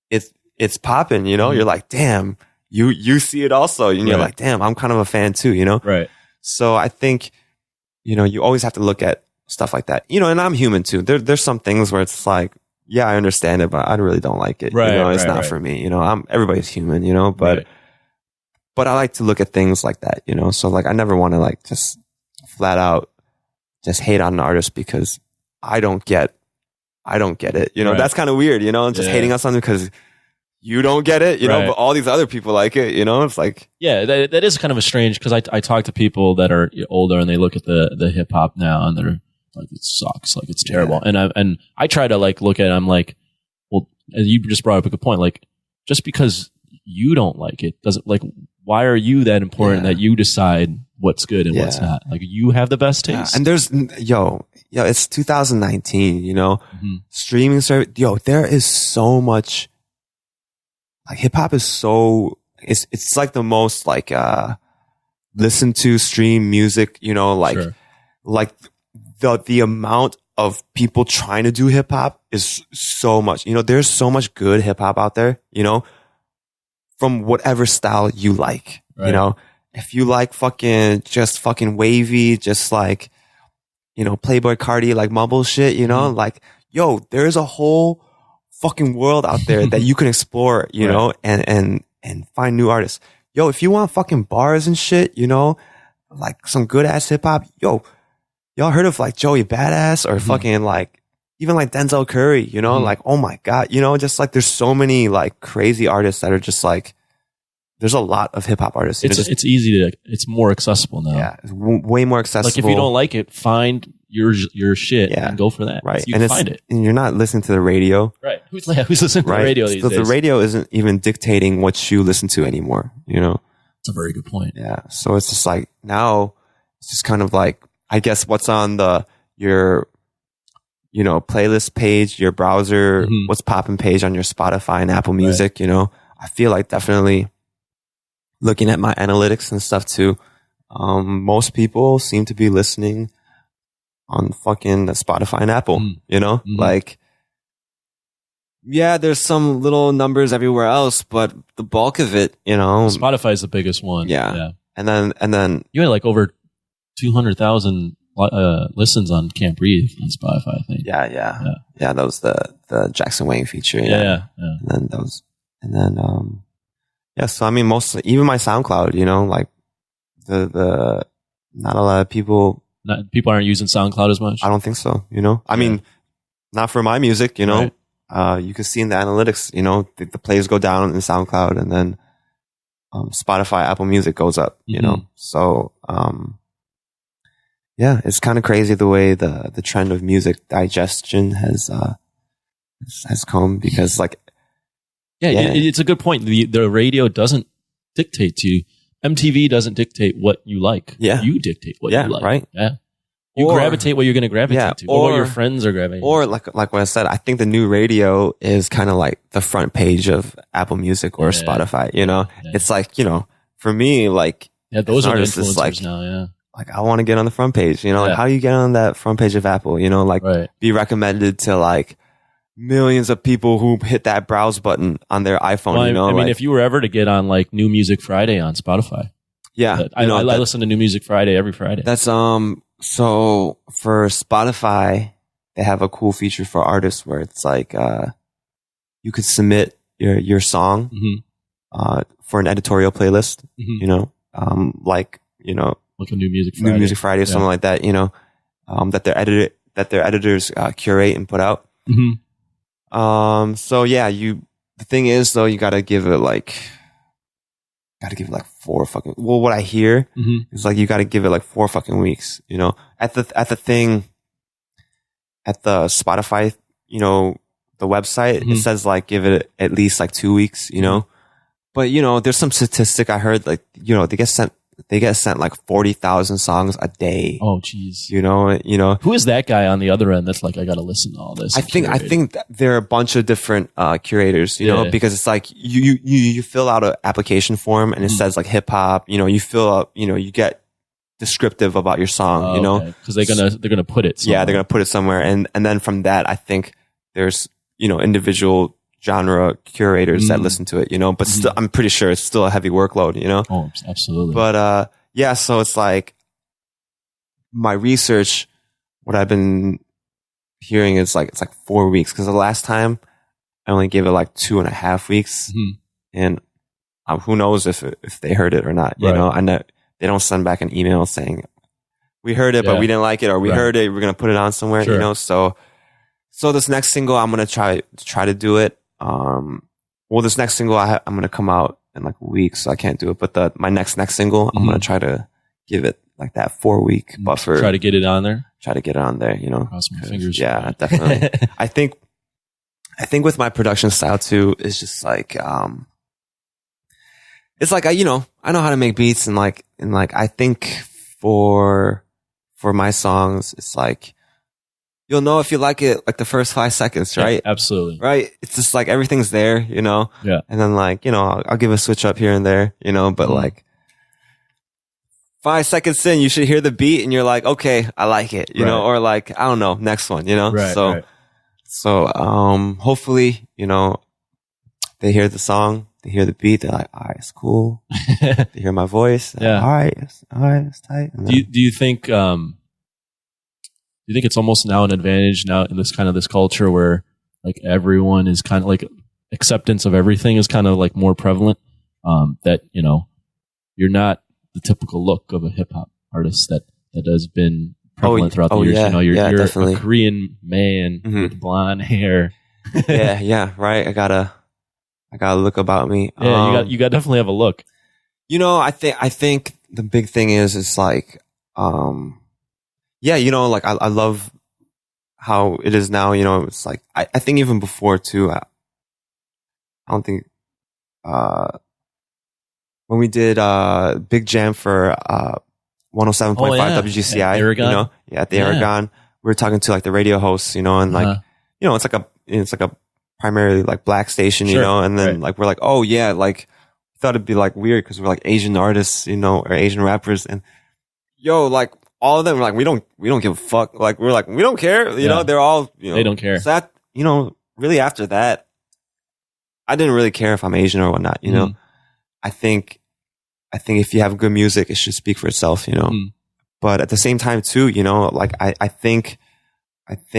it's popping, you know, you're like, damn, you see it also. And you're like, damn, I'm kind of a fan too, you know? Right. So I think, you know, you always have to look at stuff like that. You know, and I'm human too. There's some things where it's like, yeah, I understand it, but I really don't like it. Right, you know, it's not for me. You know, everybody's human, you know, but I like to look at things like that, you know? So like, I never want to like just flat out just hate on an artist because I don't get it. You know, that's kind of weird, you know, and just hating on something because you don't get it, you know, but all these other people like it, you know, it's like. Yeah, that is kind of a strange, because I talk to people that are older and they look at the hip hop now and they're like, it sucks, like it's terrible. And I try to like look at it, I'm like, well, as you just brought up a good point, like just because you don't like it doesn't, like, why are you that important that you decide what's good and what's not? Like, you have the best taste. And there's, it's 2019, you know, streaming service, there is so much, like hip hop is so, it's like the most like, listen to stream music, you know, like, like the amount of people trying to do hip hop is so much, you know, there's so much good hip hop out there, you know, from whatever style you like, you know, if you like just fucking wavy, just like, you know, Playboy Cardi, like mumble shit, you know, like, there's a whole fucking world out there that you can explore, you know, and find new artists. If you want fucking bars and shit, you know, like some good ass hip hop, y'all heard of like Joey Badass or fucking like, even like Denzel Curry, you know, like, oh my God, you know, just like there's so many like crazy artists that are just like, there's a lot of hip hop artists. It's easy it's more accessible now. Yeah. It's way more accessible. Like if you don't like it, find your shit and go for that. Right. So you can find it. And you're not listening to the radio. Right. Who's listening to the radio these days? The radio isn't even dictating what you listen to anymore, you know? That's a very good point. Yeah. So it's just like now it's just kind of like, I guess what's on your, you know, playlist page, your browser, what's popping page on your Spotify and Apple Music, you know, I feel like definitely looking at my analytics and stuff too. Most people seem to be listening on fucking Spotify and Apple, you know, like, yeah, there's some little numbers everywhere else, but the bulk of it, you know, Spotify is the biggest one. Yeah. And then you had like over 200,000 listens on Can't Breathe on Spotify, I think. Yeah. That was the Jackson Wang feature. Yeah. And then so I mean, mostly, even my SoundCloud, you know, like the not a lot of people aren't using SoundCloud as much. I don't think so, you know. I mean, not for my music, you know. You can see in the analytics, you know, the plays go down in SoundCloud, and then Spotify, Apple Music goes up, you know. So it's kind of crazy the way the trend of music digestion has come, because like it's a good point. The radio doesn't dictate to you. MTV doesn't dictate what you like. Yeah. You dictate what you like. Right. Yeah. You gravitate what you're going to gravitate to, or what your friends are gravitating. Or like what I said, I think the new radio is kind of like the front page of Apple Music or Spotify, you know? Yeah. It's like, you know, for me, like, those are the influencers like, now, like I want to get on the front page, you know, like how do you get on that front page of Apple, you know, like be recommended to like millions of people who hit that browse button on their iPhone, well, you know? I mean, like, if you were ever to get on like New Music Friday on Spotify. Yeah. I listen to New Music Friday every Friday. That's, so for Spotify, they have a cool feature for artists where it's like, you could submit your song, for an editorial playlist, you know, like a New Music Friday or something like that, you know, that their editors curate and put out. So yeah, the thing is though, you gotta give it like 4 fucking, well, what I hear is like, you gotta give it like 4 fucking weeks, you know, at the Spotify, you know, the website, it says like, give it at least like 2 weeks, you know, but you know, there's some statistic I heard, like, you know, they get sent like 40,000 songs a day. Oh, geez. You know, who is that guy on the other end that's like, I got to listen to all this? I think that there are a bunch of different curators, you know, because it's like you fill out an application form and it says like hip hop, you know, you fill up, you know, you get descriptive about your song, you know, because they're gonna put it somewhere. Yeah, they're gonna put it somewhere, and then from that, I think there's, you know, individual genre curators that listen to it, you know, but still, I'm pretty sure it's still a heavy workload, you know? Oh, absolutely. But, yeah, so it's like my research, what I've been hearing is like, it's like 4 weeks. Cause the last time I only gave it like 2.5 weeks, and who knows if they heard it or not, you know? I know they don't send back an email saying we heard it, but we didn't like it, or we heard it, we're going to put it on somewhere, you know? So this next single, I'm going to try to do it. Well, this next single I'm going to come out in like a week, so I can't do it. But my next single, I'm going to try to give it like that 4-week buffer. Try to get it on there. Try to get it on there, you know. Cross my fingers. Yeah, definitely. I think with my production style too, it's just like, it's like, you know, I know how to make beats, and I think for my songs, it's like, you'll know if you like it like the first 5 seconds, right? Yeah, absolutely. Right? It's just like everything's there, you know? Yeah. And then like, you know, I'll give a switch up here and there, you know, but like 5 seconds in, you should hear the beat and you're like, okay, I like it, you know, or like, I don't know, next one, you know? Right, So hopefully, you know, they hear the song, they hear the beat, they're like, all right, it's cool. They hear my voice. Yeah. All right, it's tight. Do you think, you think it's almost now an advantage now in this culture where like everyone is kind of like acceptance of everything is kind of like more prevalent, that, you know, you're not the typical look of a hip hop artist that has been prevalent throughout the years. Yeah, you know, you're definitely a Korean man with blonde hair. yeah, right. I got a look about me. Yeah, you got definitely have a look. You know, I think the big thing is like, yeah, you know, like I love how it is now, you know, it's like, I think even before too, I don't think, when we did, Big Jam for, 107.5 WGCI, you know, at the Aragon, we were talking to like the radio hosts, you know, and like, you know, it's like a primarily like black station, you know, and then like, we're like, oh yeah, like, thought it'd be like weird because we're like Asian artists, you know, or Asian rappers, and yo, like, all of them were like, we don't give a fuck. Like, we're like, we don't care. You know, they're all, you know. They don't care. So that, you know, really after that, I didn't really care if I'm Asian or whatnot, you know. I think if you have good music, it should speak for itself, you know. But at the same time too, you know, like I think it's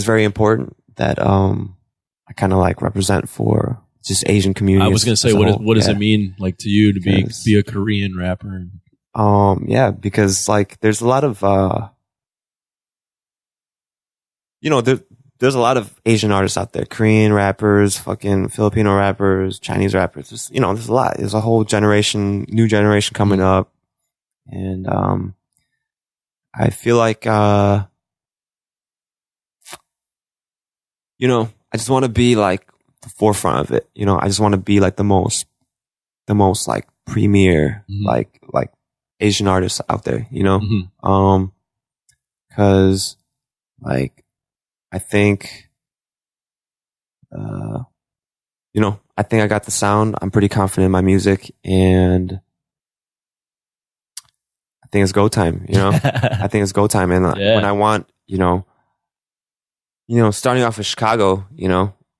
very important that I kind of like represent for just Asian communities. I was going to say, what does it mean like to you to be a Korean rapper? Yeah, because like there's a lot of, you know, there's a lot of Asian artists out there, Korean rappers, fucking Filipino rappers, Chinese rappers. There's, you know, there's a lot. There's a whole generation, new generation coming up. And, I feel like, you know, I just want to be like the forefront of it. You know, I just want to be like the most like premier, like Asian artists out there, you know? Cause like, I think, you know, I think I got the sound. I'm pretty confident in my music, and think it's go time, you know. I think it's go time. And when I want, starting off with Chicago,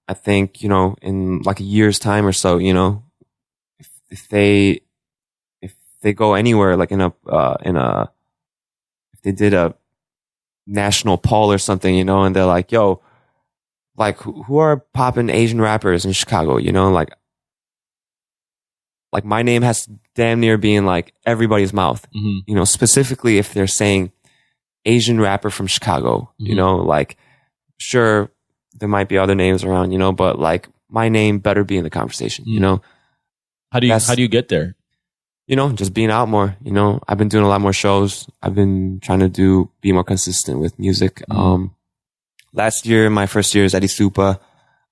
I think, in like a year's time or so, if they go anywhere, like if they did a national poll or something, and they're like, yo, like who are poppin' Asian rappers in Chicago, like my name has damn near being like everybody's mouth, specifically if they're saying Asian rapper from Chicago, like sure there might be other names around, but like my name better be in the conversation, How do you get there? Just being out more, I've been doing a lot more shows. I've been trying to be more consistent with music. Last year, my first year as Eddie Supa,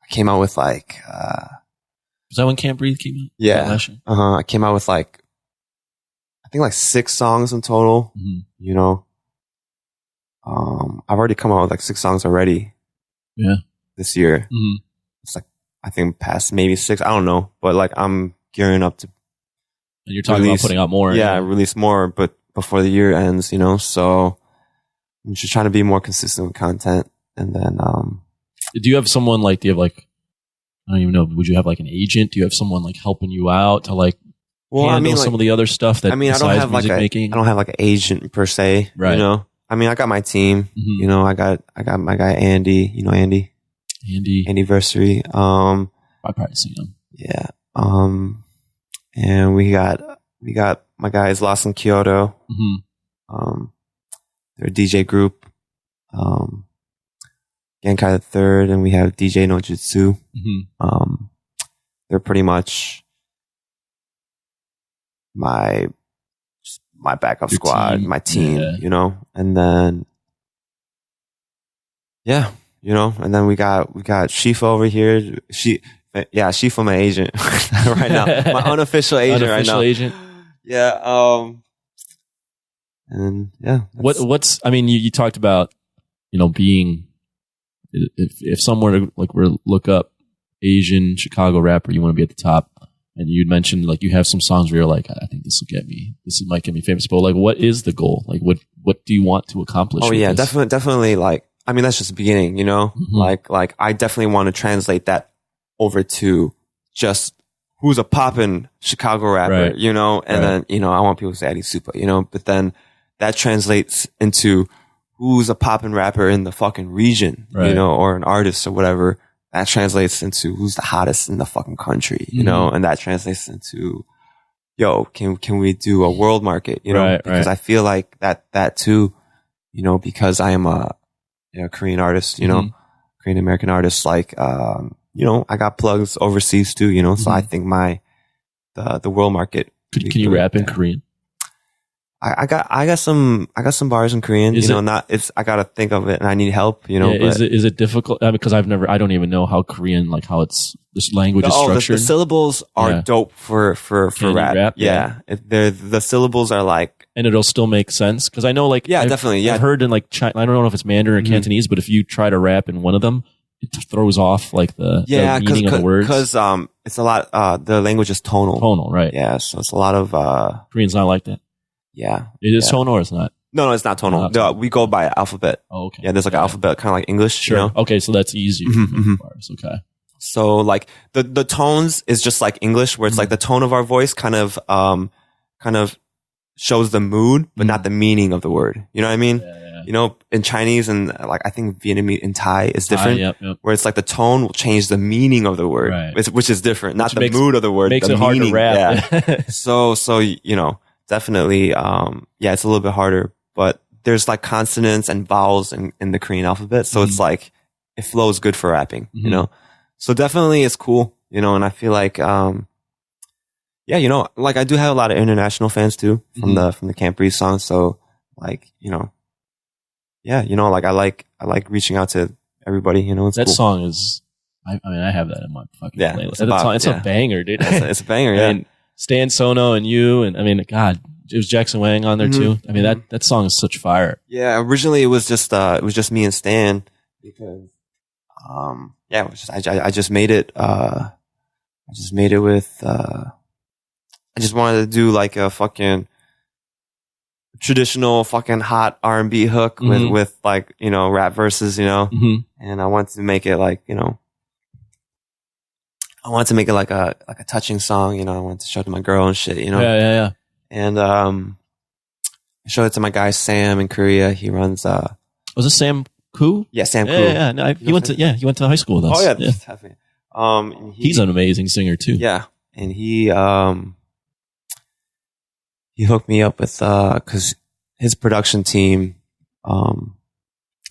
I came out with like, was that when Can't Breathe came out? Yeah. I came out with like, I think like 6 songs in total, I've already come out with like 6 songs already. Yeah. This year. It's like, I think past maybe 6, I don't know, but like I'm gearing up to. And you're talking about putting out more. Yeah, release more, but before the year ends, so I'm just trying to be more consistent with content. And then, do you have someone like, I don't even know, would you have like an agent? Do you have someone like helping you out to like handle some of the other stuff that I don't have music making? I don't have like an agent per se, right. I got my team, I got my guy Andy, Andy? Anniversary. I've probably seen him. Yeah. And we got my guys Lost in Kyoto. They're a DJ group. Genkai the Third, and we have DJ No Jutsu. They're pretty much my backup squad, my team, and then and then we got Shifa over here. Shifa, my agent right now, my unofficial agent right now. Agent. Yeah. And yeah. You talked about, being, if someone were to look up Asian Chicago rapper, you want to be at the top, and you'd mentioned like you have some songs where you're like, I think this might get me famous, but like, what is the goal? Like, what do you want to accomplish? Oh yeah, definitely. Like, that's just the beginning, like I definitely want to translate that over to just who's a poppin' Chicago rapper, right. And then, I want people to say Eddie Supa, but then that translates into who's a poppin' rapper in the fucking region, right. Or an artist or whatever. That translates into who's the hottest in the fucking country, and that translates into, yo, can we do a world market, right, because I feel like that too, because I am a Korean artist, Korean American artist, like, I got plugs overseas too, so I think the world market. Can you rap in Korean? I got some bars in Korean, I gotta think of it and I need help, Is it difficult? Because I don't even know how Korean, like how this language is structured. The syllables are dope for rap. Yeah. The syllables are like, and it'll still make sense. Cause I know definitely. I've heard in like China, I don't know if it's Mandarin or Cantonese, but if you try to rap in one of them, it throws off like the meaning of the words. Cause, it's a lot, the language is tonal. Tonal, right. Yeah. So it's a lot of, Korean's not like that. Yeah. It is tonal or it's not? No, it's not tonal. No, we go by alphabet. Oh, okay. Yeah, there's like an alphabet, kind of like English. Sure. Okay, so that's easier. Bars. Okay. So like the tones is just like English, where it's like the tone of our voice kind of shows the mood, but not the meaning of the word. You know what I mean? Yeah. In Chinese and like I think Vietnamese and Thai is different, yep. where it's like the tone will change the meaning of the word, right. which is different, not the mood of the word. Makes the it meaning. hard to rap. Yeah. So definitely, it's a little bit harder, but there's like consonants and vowels in the Korean alphabet. So it's like, it flows good for rapping, so definitely it's cool, and I feel like, like I do have a lot of international fans too from the Can't Breathe song. So like, like I like reaching out to everybody, it's that cool. song is, I have that in my fucking playlist. It's a banger, dude. It's a banger. Yeah. Stan Sono and you, and God, it was Jackson Wang on there too. That song is such fire. Yeah, originally it was just me and Stan because I just made it with I just wanted to do like a fucking traditional fucking hot R&B hook with like, you know, rap verses, you know, and I wanted to make it like, you know, I wanted to make it like a touching song, you know. I wanted to show it to my girl and shit, you know. Yeah. And I showed it to my guy Sam in Korea. He runs. Was it Sam Koo? Yeah, Sam Koo. Yeah. No, he went to high school with us. Oh yeah, definitely. He's an amazing singer too. Yeah, and he hooked me up with because his production team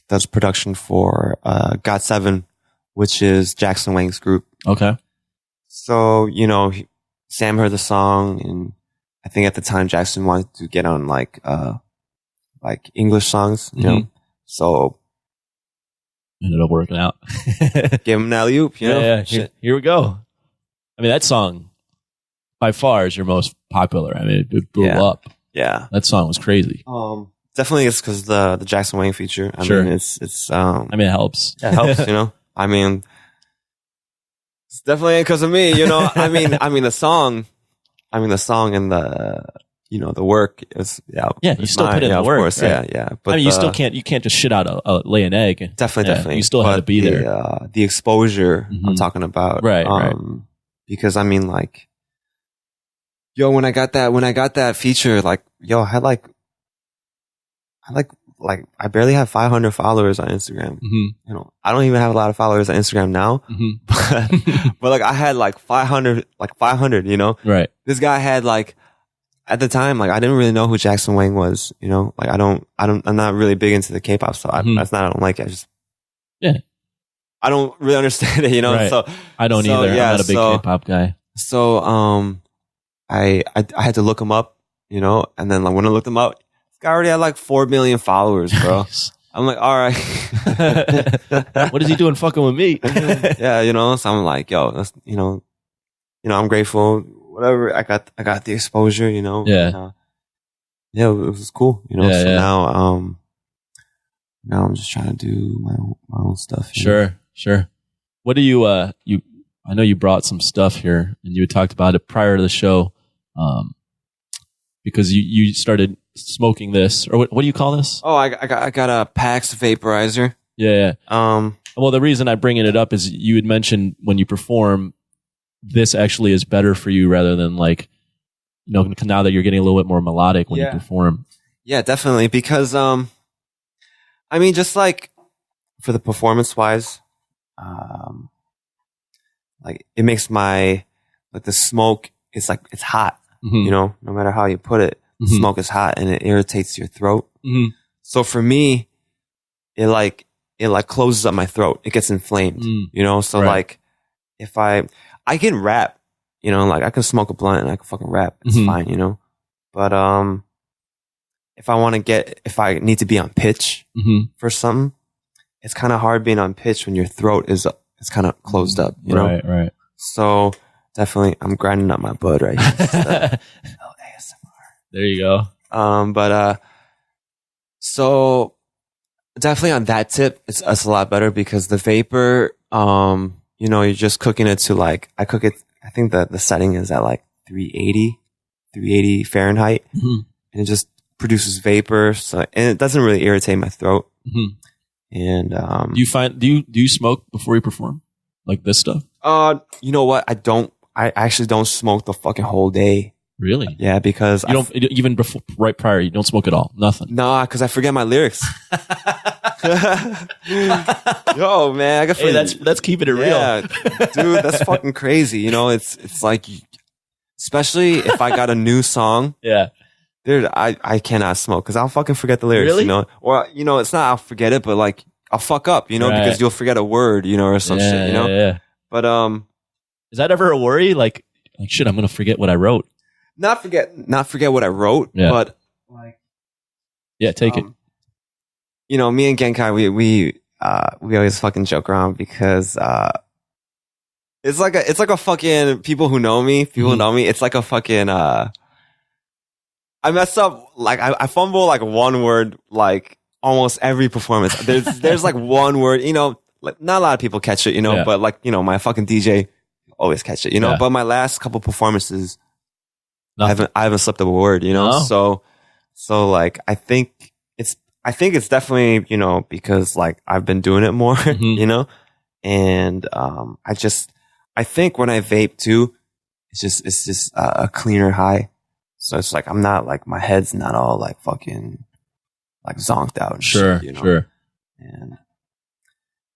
does production for GOT7, which is Jackson Wang's group. Okay. So, you know, Sam heard the song, and I think at the time Jackson wanted to get on like English songs, you know. So ended up working out. Give him an alley-oop, you know. Yeah. Here we go. I mean, that song by far is your most popular. I mean, it blew up. Yeah. That song was crazy. Definitely it's because the Jackson Wang feature. I mean, it's I mean, it helps. It helps, you know. I mean, it's definitely because of me, you know. I mean the song and the, you know, the work is you still put in the work, of course, right? yeah. But I mean, you can't just shit out lay an egg. Definitely. You still had to be there. The exposure I'm talking about, right. Because I mean, like, yo, when I got that feature, like, yo, I barely have 500 followers on Instagram. You know, I don't even have a lot of followers on Instagram now, but like I had like 500, you know, right. This guy had like, at the time, like I didn't really know who Jackson Wang was, you know, like I'm not really big into the K-pop stuff. That's not, I don't like it. I just, I don't really understand it, you know, right. So I don't either. Yeah, I'm not a big K-pop guy. So, I had to look him up, you know, and then like when I looked him up, this guy already had like 4 million followers, bro. I'm like, all right. What is he doing fucking with me? Yeah, you know, so I'm like, yo, that's, you know, I'm grateful. Whatever, I got the exposure, you know. Yeah. Yeah, it was cool, you know. Yeah, so now I'm just trying to do my own stuff. Sure. What do you I know you brought some stuff here, and you had talked about it prior to the show, because you started smoking this, or what do you call this? Oh, I got a PAX vaporizer. Yeah. Well, the reason I'm bringing it up is you had mentioned when you perform, this actually is better for you rather than like, you know, now that you're getting a little bit more melodic when you perform. Yeah, definitely. Because, I mean, just like for the performance wise, like it makes the smoke, it's like, it's hot, you know, no matter how you put it, the smoke is hot and it irritates your throat. So for me, it closes up my throat. It gets inflamed, you know? So like if I can rap, you know, like I can smoke a blunt and I can fucking rap. It's fine, you know? But, if I need to be on pitch for something, it's kind of hard being on pitch when your throat is kind of closed up, you know? Right. So definitely I'm grinding up my bud right here. ASMR. There you go. So definitely on that tip, it's a lot better because the vapor, you know, you're just cooking it to like, I think the setting is at like 380 Fahrenheit. And it just produces vapor. And it doesn't really irritate my throat. And, do you smoke before you perform? Like this stuff? You know what? I actually don't smoke the fucking whole day. Really? Yeah, because you don't even before, right prior, you don't smoke at all. Nothing. Nah, because I forget my lyrics. Yo, man, that's keeping it real. Yeah, dude, that's fucking crazy. You know, it's like, especially if I got a new song. Yeah, dude, I cannot smoke because I'll fucking forget the lyrics. Really? You know, or you know, it's not I'll forget it, but like I'll fuck up. You know, because you'll forget a word. You know, or some shit. You know. Yeah. But is that ever a worry? Like shit, I'm gonna forget what I wrote. Not forget what I wrote, but like, take it. You know, me and Genkai, we always fucking joke around because it's like a fucking people who know me. It's like a fucking I mess up like I fumble like one word like almost every performance. There's like one word, you know, like not a lot of people catch it, you know, but like, you know, my fucking DJ always catch it, you know. But my last couple performances, I haven't slipped up a word, you know. No. So like, I think it's definitely, you know, because like I've been doing it more, you know, and I think when I vape too, it's just a cleaner high. So it's like I'm not like my head's not all like fucking like zonked out and shit, you know? Sure.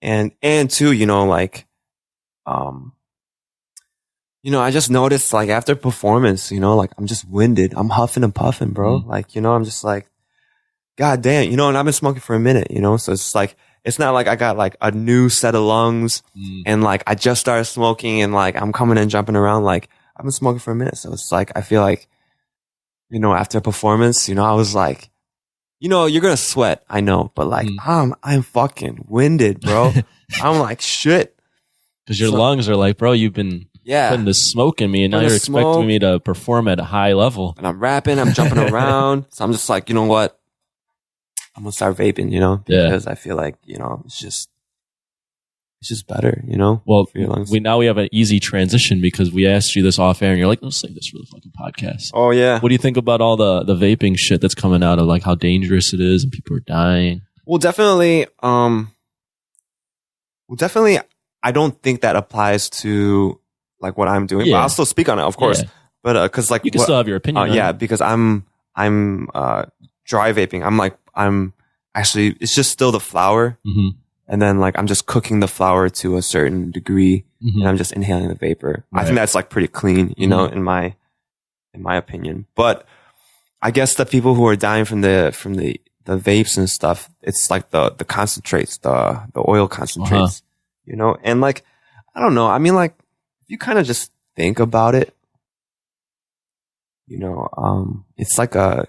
And too, you know, like you know, I just noticed like after performance, you know, like I'm just winded. I'm huffing and puffing, bro. Like, you know, I'm just like, God damn, you know, and I've been smoking for a minute, you know, so it's like, it's not like I got like a new set of lungs and like I just started smoking and like I'm coming and jumping around. Like I've been smoking for a minute. So it's like, I feel like, you know, after a performance, you know, I was like, you know, you're going to sweat. I know, but like, I'm fucking winded, bro. I'm like, shit. Cause your lungs are like, bro, you've been putting this smoke in me and now you're expecting me to perform at a high level. And I'm rapping, I'm jumping around. So I'm just like, you know what? I'm gonna start vaping, you know, because I feel like, you know, it's just better, you know. Well, for your lungs. we have an easy transition because we asked you this off air and you're like, let's save this for the fucking podcast. Oh yeah. What do you think about all the vaping shit that's coming out of like how dangerous it is and people are dying? Well, definitely, I don't think that applies to like what I'm doing, but I'll still speak on it, of course. Yeah. But cause like you can still have your opinion. Yeah, because I'm dry vaping. I'm actually, it's just still the flower. And then like, I'm just cooking the flower to a certain degree and I'm just inhaling the vapor. Right. I think that's like pretty clean, you know, in my opinion. But I guess the people who are dying from the vapes and stuff, it's like the concentrates, the oil concentrates, you know? And like, I don't know. I mean, like, if you kind of just think about it, you know, it's like you're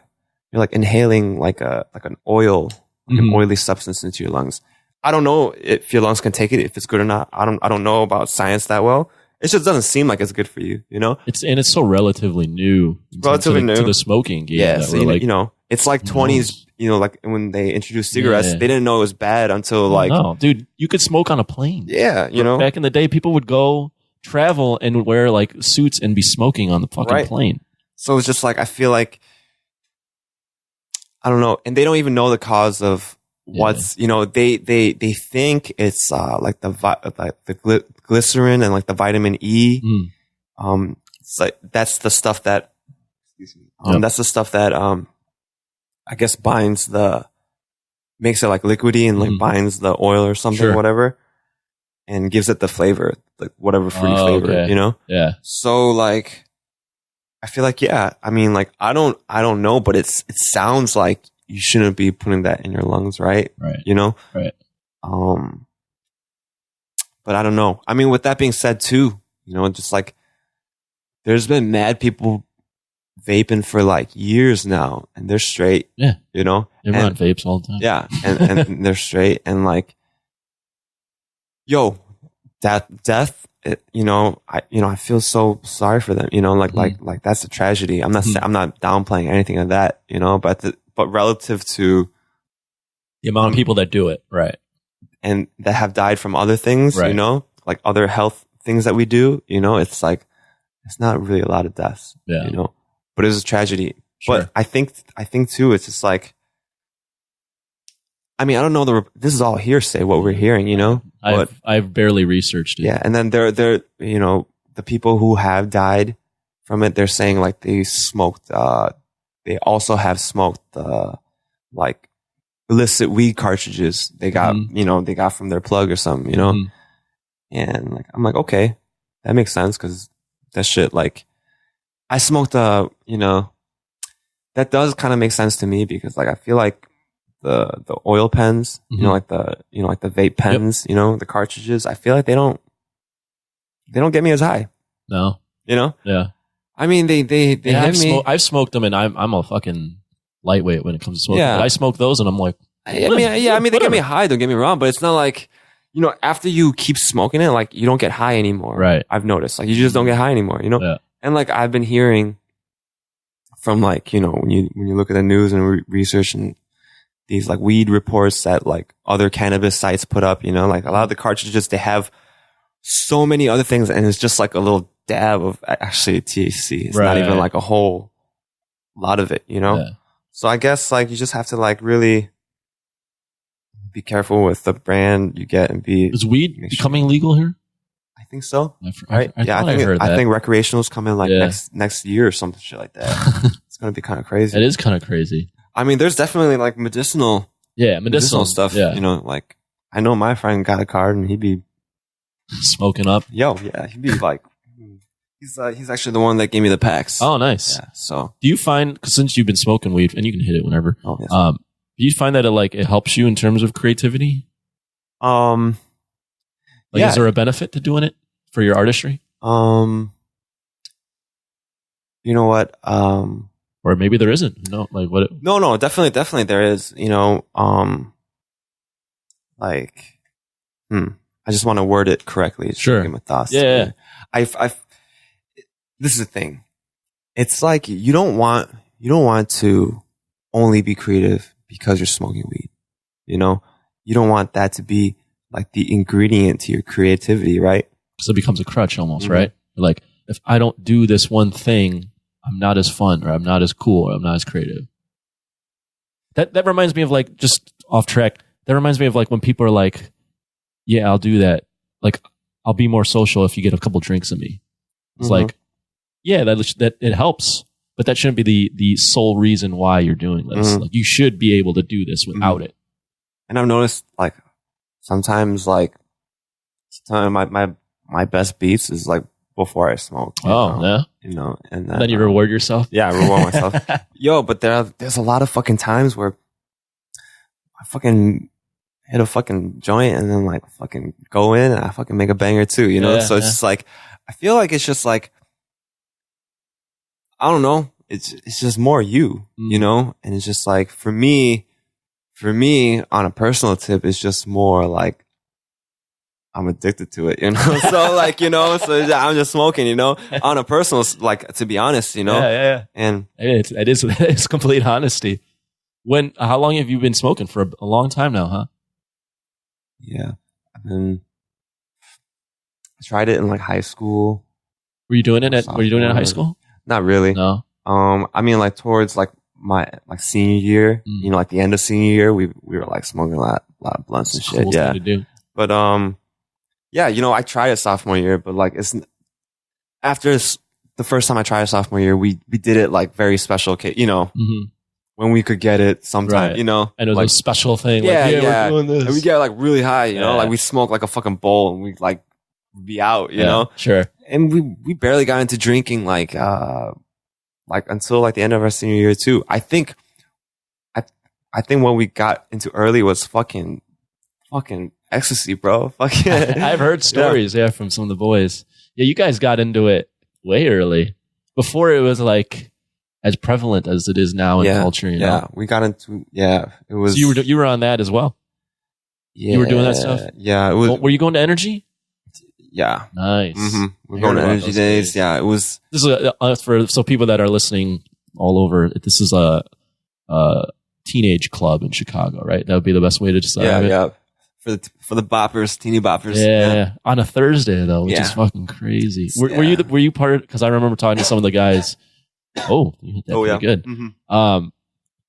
like inhaling like an oil, like an oily substance into your lungs. I don't know if your lungs can take it, if it's good or not. I don't know about science that well. It just doesn't seem like it's good for you, you know? It's so relatively new. To the smoking game. Yeah, so you know, it's like 20s, you know, like when they introduced cigarettes, they didn't know it was bad until like... No, dude, you could smoke on a plane. Yeah, you know? Back in the day, people would go travel and wear like suits and be smoking on the fucking plane. So it's just like, I feel like, I don't know. And they don't even know the cause of what's, you know, they think it's like the glycerin and like the vitamin E. It's like, that's the stuff that, that's the stuff that, I guess makes it like liquidy and like binds the oil or something, whatever, and gives it the flavor, like whatever fruity flavor, you know? Yeah. So like, I feel like, I mean, like, I don't know, but it sounds like you shouldn't be putting that in your lungs, right? Right. You know? Right. But I don't know. I mean, with that being said too, you know, just like, there's been mad people vaping for like years now and they're straight. Yeah. You know? Everyone vapes all the time. Yeah. And they're straight and like, yo, death, you know, I feel so sorry for them, you know, like that's a tragedy. I'm not downplaying anything of that, you know, but relative to the amount of people that do it, right, and that have died from other things, you know, like other health things that we do, you know, it's like it's not really a lot of deaths, you know, but it's a tragedy. Sure. But I think too, it's just like, I mean, I don't know this is all hearsay what we're hearing, you know. I've barely researched it. Yeah, and then they're you know, the people who have died from it, they're saying like they smoked. They also have smoked like illicit weed cartridges. They got you know, they got from their plug or something, you know. And like I'm like, okay, that makes sense because that shit, like I smoked you know, that does kind of make sense to me because like I feel like the oil pens, you know, like the vape pens, you know, the cartridges, I feel like they don't get me as high. No. You know? Yeah. I mean, they hit me. I've smoked them and I'm a fucking lightweight when it comes to smoking. Yeah. But I smoke those and I'm like, I mean, they get me high, don't get me wrong, but it's not like, you know, after you keep smoking it, like you don't get high anymore. Right. I've noticed, like you just don't get high anymore, you know? Yeah. And like I've been hearing from like, you know, when you look at the news and research and these like weed reports that like other cannabis sites put up, you know, like a lot of the cartridges, they have so many other things and it's just like a little dab of actually THC. It's not even like a whole lot of it, you know? Yeah. So I guess like you just have to like really be careful with the brand you get and be. Is weed becoming legal here? I think so. Right? I think recreational's coming like next year or something shit like that. It's gonna be kind of crazy. It is kind of crazy. I mean, there's definitely like medicinal stuff. Yeah. You know, like I know my friend got a card and he'd be smoking up. He'd be like, he's actually the one that gave me the packs. Oh, nice. Yeah. So, do you find, cause since you've been smoking weed, and you can hit it whenever, do you find that it helps you in terms of creativity? Is there a benefit to doing it for your artistry? You know what? Or maybe there isn't. No, like what? No, definitely there is. You know, I just want to word it correctly. Sure. My thoughts. Yeah. This is the thing. It's like you don't want to only be creative because you're smoking weed. You know, you don't want that to be like the ingredient to your creativity, right? So it becomes a crutch almost, right? Like if I don't do this one thing, I'm not as fun, or I'm not as cool, or I'm not as creative. That reminds me of like, just off track. That reminds me of like when people are like, yeah, I'll do that. Like I'll be more social if you get a couple drinks of me. It's like, yeah, that it helps, but that shouldn't be the sole reason why you're doing this. Like you should be able to do this without it. And I've noticed like sometimes my best beats is like before I smoke. Yeah. You know, and then you reward yourself. Yeah, I reward myself. But there's a lot of fucking times where I fucking hit a fucking joint and then like fucking go in and I fucking make a banger too, you know? It's just like, I feel like it's just like, I don't know. It's just more you know? And it's just like, for me, on a personal tip, it's just more like, I'm addicted to it, you know? So like, you know, so I'm just smoking, you know, on a personal, like, to be honest, you know? Yeah. And it's complete honesty. How long have you been smoking? For a long time now, huh? Yeah. I tried it in like high school. Were you doing it in high school? Not really. No. I mean like towards like my like senior year, you know, like the end of senior year, we were like smoking a lot of blunts and shit. Cool thing to do. But yeah, you know, I tried it sophomore year, but like after the first time I tried it sophomore year, we did it like very special, you know, when we could get it sometime, you know. And it was like, a special thing. Yeah, like, we're doing this. And we get like really high, you know, like we smoke like a fucking bowl and we like be out, you know. Sure. And we barely got into drinking like until like the end of our senior year too. I think when we got into early was fucking ecstasy, bro. Fucking. I've heard stories, from some of the boys. Yeah, you guys got into it way early, before it was like as prevalent as it is now in culture. You know? Yeah, we got into it was. So you were on that as well. Yeah, you were doing that stuff. Yeah, it was. Were you going to Energy? Yeah, nice. We're going to Energy days. Yeah, it was. This is for people that are listening all over. This is a teenage club in Chicago, right? That would be the best way to describe it. Yeah. For the boppers, teeny boppers. Yeah. On a Thursday though, which is fucking crazy. Were you part of? Because I remember talking to some of the guys. Oh, you hit that pretty good.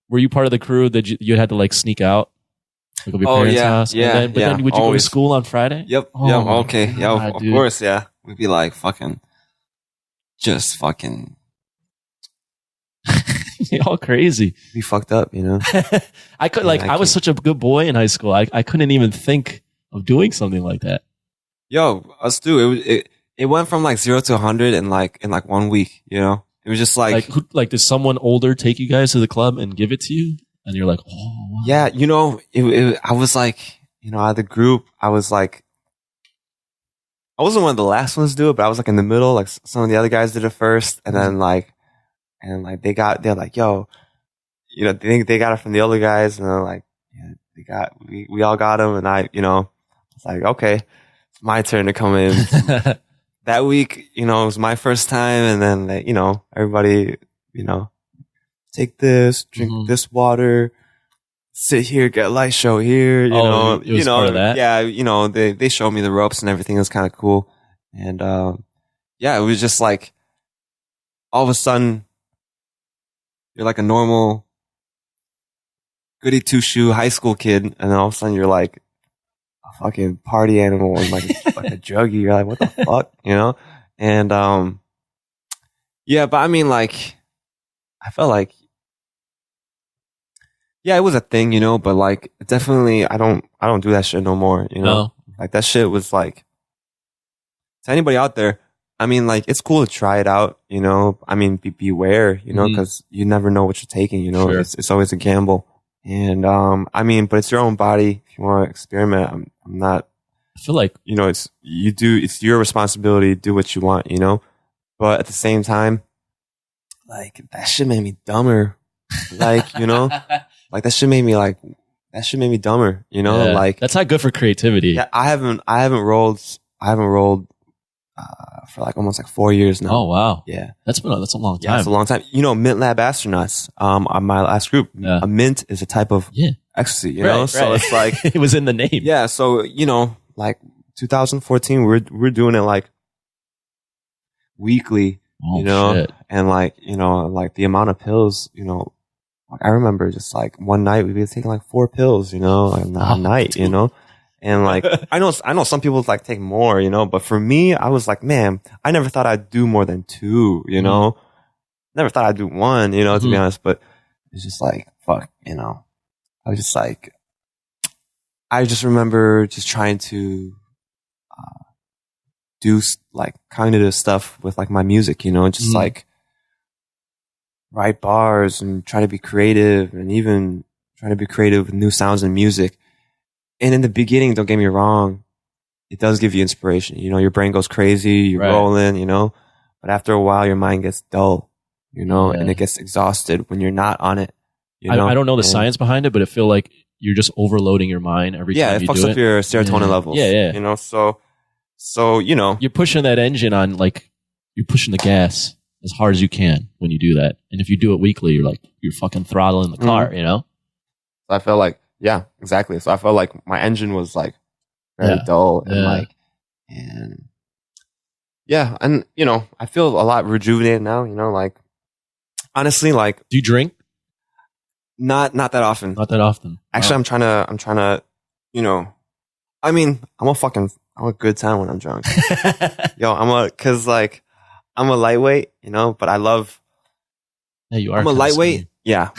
Were you part of the crew that you had to like sneak out? Like go to your parents' house? Yeah. But then would you go to school on Friday? Yep. Oh, yeah. Okay. God, yeah. Of course. Yeah. We'd be like fucking. Just fucking. All crazy. We fucked up, you know. I was such a good boy in high school. I couldn't even think of doing something like that. Yo, us too. It went from like 0 to 100 in like 1 week. You know, it was just like did someone older take you guys to the club and give it to you, and you're like, oh, wow. Yeah, you know, I was like, you know, out of the group, I was like, I wasn't one of the last ones to do it, but I was like in the middle. Like some of the other guys did it first, and then they're like, yo, you know, they got it from the older guys, and they're like, yeah, we all got them, and you know, it's like, okay, it's my turn to come in. That week, you know, it was my first time, and then, you know, everybody, you know, take this, drink this water, sit here, get a light show here, you know, it was part of that? Yeah, you know, they showed me the ropes and everything. It was kind of cool. And, yeah, it was just like, all of a sudden, you're like a normal goody two-shoe high school kid, and then all of a sudden you're like a fucking party animal and like a druggie. You're like, what the fuck, you know? And yeah, but I mean, like, I felt like, yeah, it was a thing, you know, but like, definitely, I don't do that shit no more, you know? No. Like, that shit was like, to anybody out there, I mean, like, it's cool to try it out, you know? I mean, beware, you know, because you never know what you're taking, you know? Sure. It's always a gamble. And, I mean, but it's your own body. If you want to experiment, I'm not, I feel like, you know, it's your responsibility to do what you want, you know? But at the same time, like, that shit made me dumber. Like, you know, like, that shit made me dumber, you know? Like, that's not good for creativity. Yeah, I haven't rolled for like almost like 4 years now. Oh, wow. Yeah. That's a long time. Yeah, it's a long time. You know, Mint Lab astronauts, on my last group, a mint is a type of ecstasy, you know? So it's like, it was in the name. Yeah. So, you know, like 2014, we're doing it like weekly, you know, shit. and like, you know, like the amount of pills, you know, like I remember just like one night we'd be taking like 4 pills, you know, a night, you know, and like, I know some people like take more, you know, but for me, I was like, man, I never thought I'd do more than 2, you know, never thought I'd do 1, you know, to be honest, but it's just like, fuck, you know, I was just like, I just remember just trying to, do like cognitive stuff with like my music, you know, just like write bars and try to be creative and even try to be creative with new sounds and music. And in the beginning, don't get me wrong, it does give you inspiration. You know, your brain goes crazy, you're rolling, you know, but after a while, your mind gets dull, you know, and it gets exhausted when you're not on it. You know? I don't know the science behind it, but I feel like you're just overloading your mind every time you do it. Yeah, it fucks up your serotonin levels. Yeah. You know, so, you know. You're pushing that engine on, like, you're pushing the gas as hard as you can when you do that. And if you do it weekly, you're fucking throttling the car, you know? I felt like, yeah, exactly. So I felt like my engine was like very dull and like, and yeah. And, you know, I feel a lot rejuvenated now, you know, like, honestly, like. Do you drink? Not that often. Not that often. Actually, I'm trying to, you know, I mean, I'm a good time when I'm drunk. Yo, cause like, I'm a lightweight, you know, but I love. Yeah, you are. I'm a lightweight. Yeah.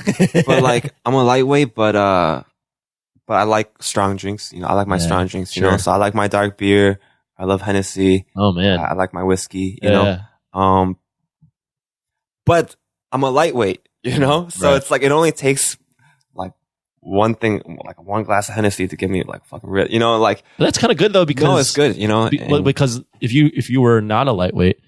But like, I'm a lightweight, but I like strong drinks. You know, I like my strong drinks, you know, so I like my dark beer. I love Hennessy. Oh man. I like my whiskey, you know. But I'm a lightweight, you know, so it's like, it only takes like one thing, like 1 glass of Hennessy to get me like fucking rich, you know, like. But that's kind of good though, because. No, it's good, you know. Because if you were not a lightweight,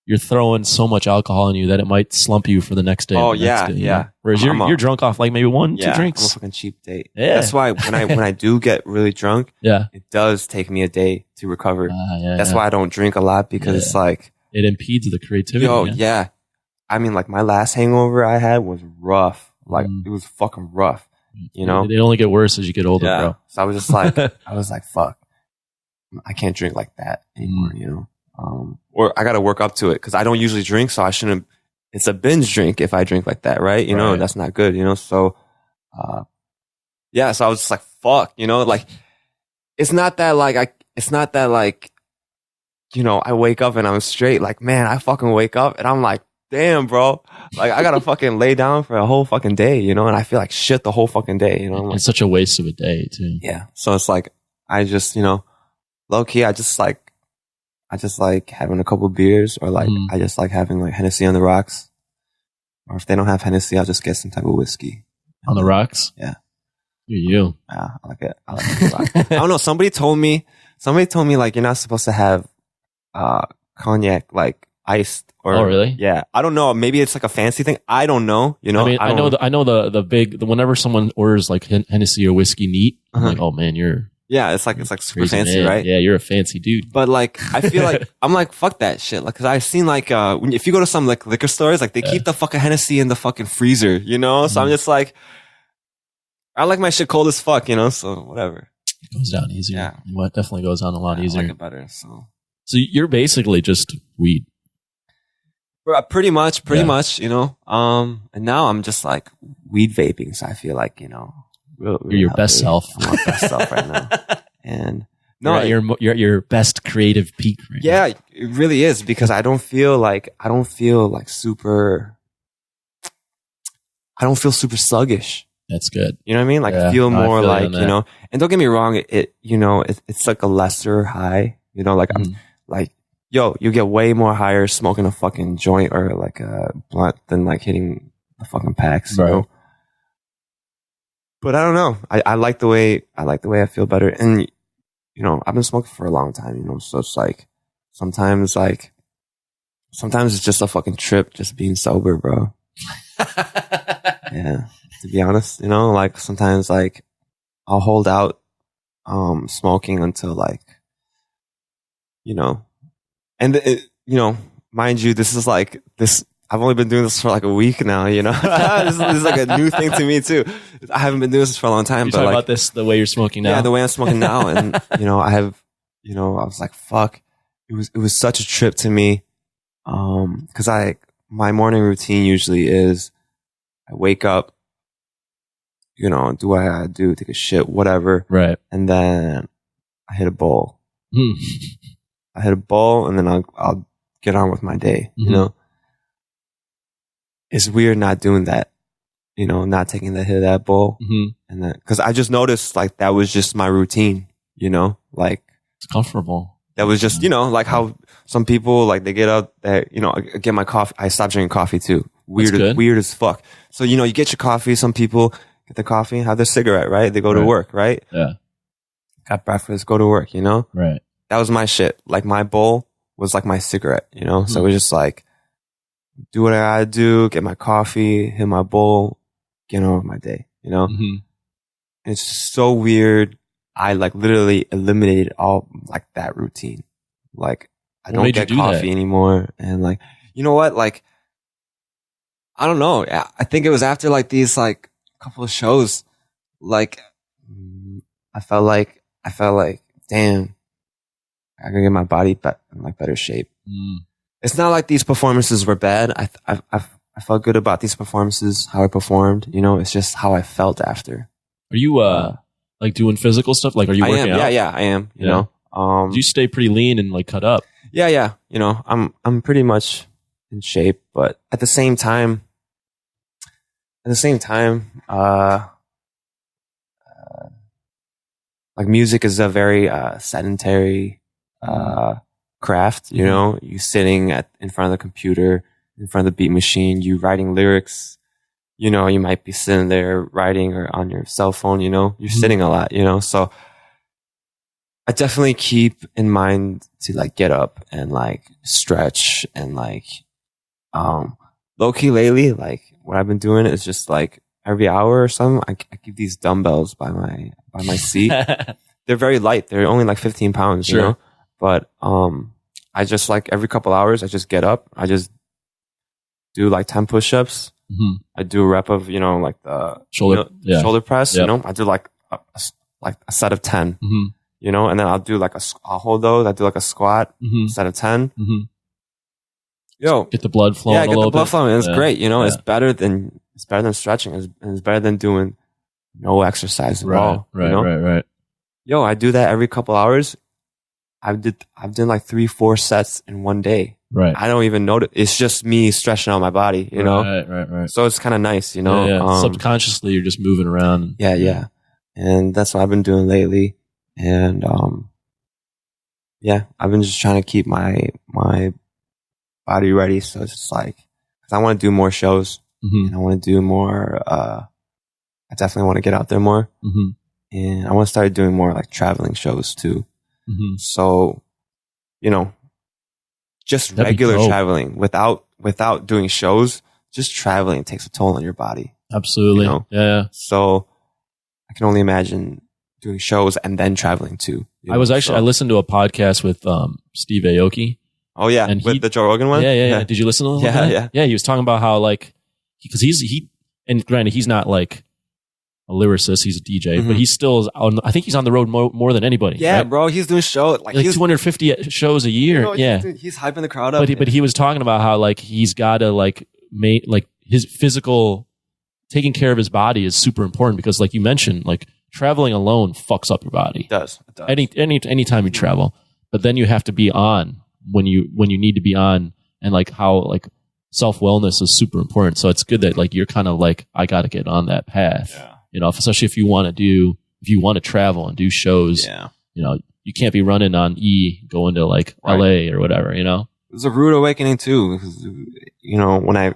you're throwing so much alcohol in you that it might slump you for the next day. Oh yeah, day, yeah. Whereas you're drunk off like maybe 1-2 drinks. I'm a fucking cheap date. Yeah. That's why when I do get really drunk, it does take me a day to recover. That's why I don't drink a lot, because it's like it impedes the creativity. Yeah. I mean, like my last hangover I had was rough. Like it was fucking rough. You know, they only get worse as you get older, bro. So I was just like, fuck, I can't drink like that anymore. You know. Or I got to work up to it, because I don't usually drink, so I shouldn't. It's a binge drink if I drink like that, right? You know, that's not good, you know? So, so I was just like, fuck, you know, like, it's not that like, you know, I wake up and I'm straight. Like, man, I fucking wake up and I'm like, damn, bro, like I got to fucking lay down for a whole fucking day, you know? And I feel like shit the whole fucking day, you know? It's such a waste of a day too. Yeah. So it's like, I just, you know, low key, I just like having a couple beers, or like I just like having like Hennessy on the rocks. Or if they don't have Hennessy, I'll just get some type of whiskey. On the rocks? Yeah. You. Yeah, I like it. I like it. I don't know. Somebody told me like you're not supposed to have cognac like iced. Or, oh really? Yeah. I don't know. Maybe it's like a fancy thing. I don't know. You know. I mean, I know the whenever someone orders like Hennessy or whiskey neat, I'm like, oh man, you're. Yeah, it's like super fancy, man. right? Yeah, you're a fancy dude. But like, I feel like I'm like, fuck that shit. Like, cause I've seen like, if you go to some like liquor stores, like they keep the fucking Hennessy in the fucking freezer, you know? So I'm just like, I like my shit cold as fuck, you know? So whatever. It goes down easier. Yeah. It definitely goes on a lot easier. I like it better. So you're basically just weed. Pretty much, you know? And now I'm just like weed vaping. So I feel like, you know, You're your best self. I'm my best self right now. And no, you're at your best creative peak right now. Yeah, it really is, because I don't feel super sluggish. That's good. You know what I mean? Like, I feel more like, you know, and don't get me wrong, it's like a lesser high, you know, like I'm like, yo, you get way more higher smoking a fucking joint or like a blunt than like hitting the fucking packs, you know? But I don't know. I like the way I feel better. And, you know, I've been smoking for a long time, you know, so it's like, sometimes it's just a fucking trip just being sober, bro. Yeah. To be honest, you know, like sometimes like I'll hold out smoking until like, you know, and you know, mind you, this is like this. I've only been doing this for like a week now, you know. This is like a new thing to me too. I haven't been doing this for a long time. You're but talking like, about this the way you're smoking now. Yeah, the way I'm smoking now, and you know, I was like, fuck. It was such a trip to me, because my morning routine usually is I wake up, you know, do what I gotta do, take a shit, whatever. Right. And then I hit a bowl. I hit a bowl, and then I'll get on with my day, you know? It's weird not doing that, you know, not taking the hit of that bowl. And then, cause I just noticed like that was just my routine, you know, like it's comfortable. That was just, you know, like how some people like they get up, you know, I get my coffee. I stopped drinking coffee too. Weird as fuck. So, you know, you get your coffee. Some people get the coffee, have their cigarette, right? They go to work, right? Yeah. Got breakfast, go to work, you know? Right. That was my shit. Like my bowl was like my cigarette, you know? So it was just like, do what I gotta do, get my coffee, hit my bowl, get on with my day, you know? It's just so weird. I like literally eliminated all like that routine. Like I don't get coffee anymore. And like, you know what? Like, I don't know. I think it was after like these like couple of shows, like I felt like, damn, I gotta get my body in like better shape. It's not like these performances were bad. I felt good about these performances, how I performed. You know, it's just how I felt after. Are you like doing physical stuff? Like, are you working out? Yeah, I am. You know, do you stay pretty lean and like cut up? Yeah. You know, I'm pretty much in shape, but at the same time, like music is a very sedentary craft. You know, you sitting in front of the computer, in front of the beat machine, you writing lyrics. You know, you might be sitting there writing or on your cell phone. You know, you're sitting a lot. You know, so I definitely keep in mind to like get up and like stretch and like low key lately. Like what I've been doing is just like every hour or something, I keep these dumbbells by my seat. They're very light. They're only like 15 pounds, you know? But, I just like every couple hours, I just get up. I just do like 10 push-ups. I do a rep of, you know, like the shoulder press, you know? I do like a set of 10, you know? And then I'll do like I'll hold those. I do like a squat, set of 10. Yo, get the blood flowing. Yeah, get the blood flowing. It's great, you know? It's better than stretching. It's better than doing no exercise at all. Right. Yo, I do that every couple hours. I've done like 3-4 sets in one day. Right. I don't even notice. It's just me stretching out my body, you know? Right. So it's kind of nice, you know? Yeah. Subconsciously, you're just moving around. Yeah. And that's what I've been doing lately. And, yeah, I've been just trying to keep my body ready. So it's just like, cause I want to do more shows and I want to do more, I definitely want to get out there more. And I want to start doing more like traveling shows too. So, you know, just regular traveling without doing shows, just traveling takes a toll on your body. Absolutely. You know? Yeah. So I can only imagine doing shows and then traveling too. I listened to a podcast with Steve Aoki. Oh yeah, and with the Joe Rogan one. Yeah. Did you listen to that? Yeah. He was talking about how like because and granted he's not like a lyricist, he's a DJ, but he still is I think he's on the road more than anybody. Yeah, right? bro, he's doing shows like 250 shows a year. You know, he's hyping the crowd up. But he was talking about how like he's got to like make like his physical taking care of his body is super important because, like you mentioned, like traveling alone fucks up your body. It does. Anytime you travel, but then you have to be on when you need to be on, and like how like self wellness is super important. So it's good that like you're kind of like, I got to get on that path. Yeah. You know, especially if you want to travel and do shows. Yeah. You know, you can't be running on going to like LA or whatever. You know, it was a rude awakening too, because you know when I.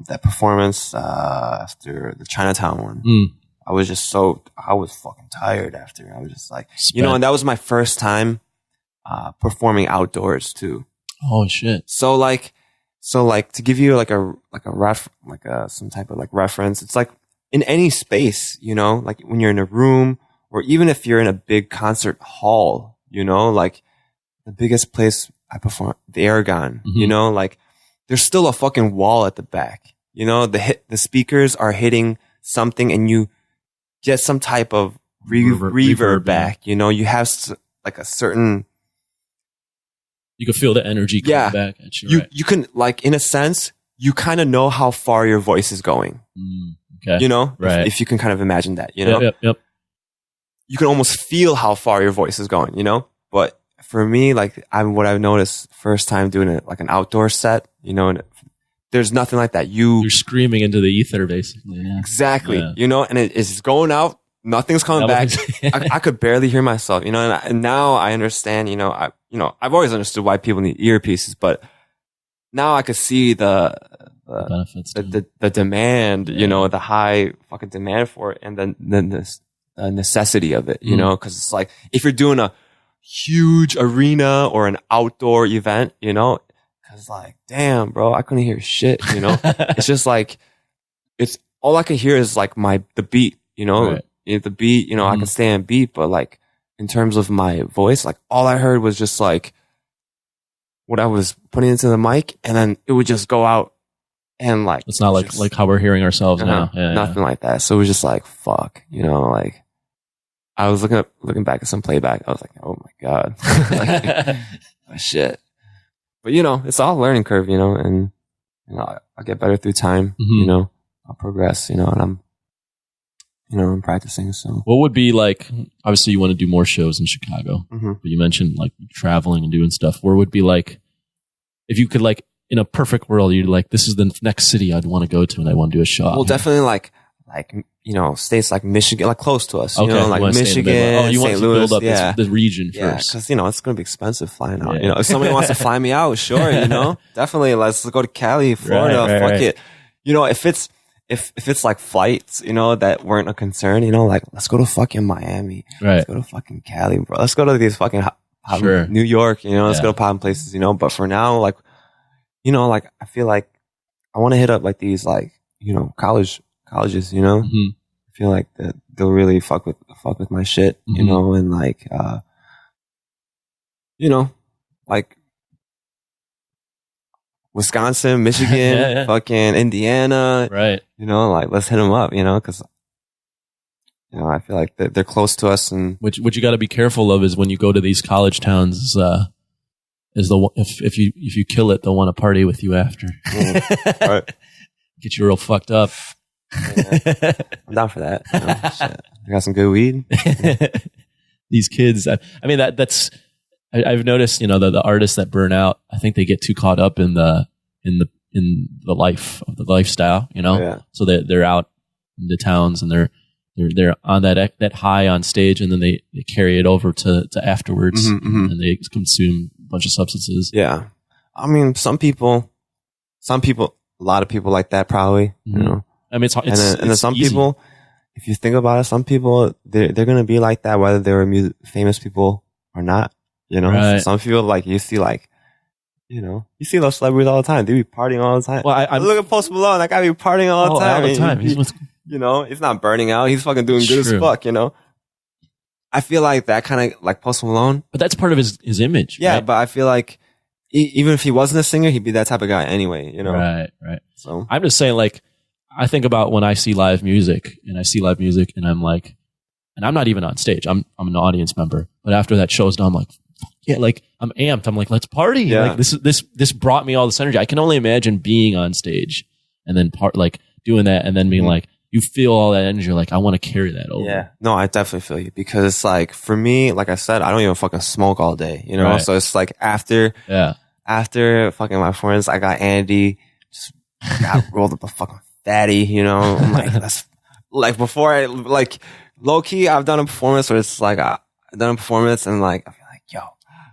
That performance after the Chinatown one, I was fucking tired after. I was just like, you know, and that was my first time performing outdoors too. Oh shit! So like to give you some type of like reference, it's like in any space, you know, like when you're in a room or even if you're in a big concert hall, you know, like the biggest place I perform, the Aragon, you know, like. There's still a fucking wall at the back. You know, the speakers are hitting something and you get some type of reverb back. You know, you have like a certain... You can feel the energy coming back at you. You can, like, in a sense, you kind of know how far your voice is going. Okay. You know? Right. If you can kind of imagine that, you know? Yep. You can almost feel how far your voice is going, you know? But for me, like, what I've noticed first time doing it, like an outdoor set, you know, and there's nothing like that. You're screaming into the ether, basically. Yeah. Exactly. Yeah. You know, and it's going out. Nothing's coming back. I could barely hear myself, you know, and now I understand, you know, I've always understood why people need earpieces, but now I could see the benefits, the demand, you know, the high fucking demand for it, and then the necessity of it, you know, because it's like if you're doing a huge arena or an outdoor event, you know, because like, damn, bro, I couldn't hear shit, you know. It's just like it's all I could hear is like the beat, you know. Right. The beat, you know, I can stay on beat, but like in terms of my voice, like all I heard was just like what I was putting into the mic, and then it would just go out, and like it's not like how we're hearing ourselves now. Yeah, nothing like that. So it was just like fuck, you know, like I was looking back at some playback. I was like, oh my god, like, oh, shit. But you know, it's all a learning curve, you know, and you know, I'll get better through time. You know, I'll progress, you know, and I'm practicing. So what would be like, obviously you want to do more shows in Chicago, but you mentioned like traveling and doing stuff. Where would be like, if you could like, in a perfect world, you'd like, this is the next city I'd want to go to and I want to do a show. Well, definitely like, you know, states like Michigan, like close to us, you know, like Michigan, you want St. to Louis, build up the region first. Because, you know, it's going to be expensive flying out. You know, if somebody wants to fly me out, sure, you know, definitely let's go to Cali, Florida, fuck it. You know, if it's like flights, you know, that weren't a concern, you know, like let's go to fucking Miami, let's go to fucking Cali, bro. Let's go to these fucking New York, you know, let's go to poppin' places, you know. But for now, like, you know, like I feel like I want to hit up like these, like, you know, colleges, you know. I feel like that they'll really fuck with my shit, you know, and like, you know, like. Wisconsin, Michigan, fucking Indiana, right? You know, like let's hit them up, you know, because you know I feel like they're close to us. And what you got to be careful of is when you go to these college towns, is if you kill it, they'll want to party with you after. Right. Get you real fucked up. Yeah. I'm down for that. You know? Shit. I got some good weed. These kids, I mean that's. I've noticed, you know, the artists that burn out, I think they get too caught up in the life of the lifestyle, you know. Yeah. So they're out in the towns and they're on that high on stage, and then they carry it over to afterwards, and they consume a bunch of substances. Yeah, I mean, some people, a lot of people like that probably, you know. I mean, and then some easy. People, if you think about it, some people they're gonna be like that whether they're famous people or not. You know, right. Some people like you see like, you know, you see those celebrities all the time. They be partying all the time. Well, I look at Post Malone. That guy be partying all the time. All the time. You know, he's not burning out. He's fucking doing good as fuck. You know, I feel like that kind of like Post Malone. But that's part of his image. Yeah, right? But I feel like even if he wasn't a singer, he'd be that type of guy anyway. You know, right. So I'm just saying, like, I think about when I see live music, and I'm like, and I'm not even on stage. I'm an audience member. But after that show's done, I'm like. Yeah, like I'm amped. I'm like, let's party. Yeah. Like this brought me all this energy. I can only imagine being on stage and then doing that and then being like, you feel all that energy. You're like, I want to carry that over. Yeah. No, I definitely feel you because it's like, for me, like I said, I don't even fucking smoke all day, you know? Right. So it's like after fucking my performance, I got Andy, just got rolled up a fucking fatty, you know? I'm like, that's like before I, like low key, I've done a performance where it's like, I've done a performance and like, I feel like, yo,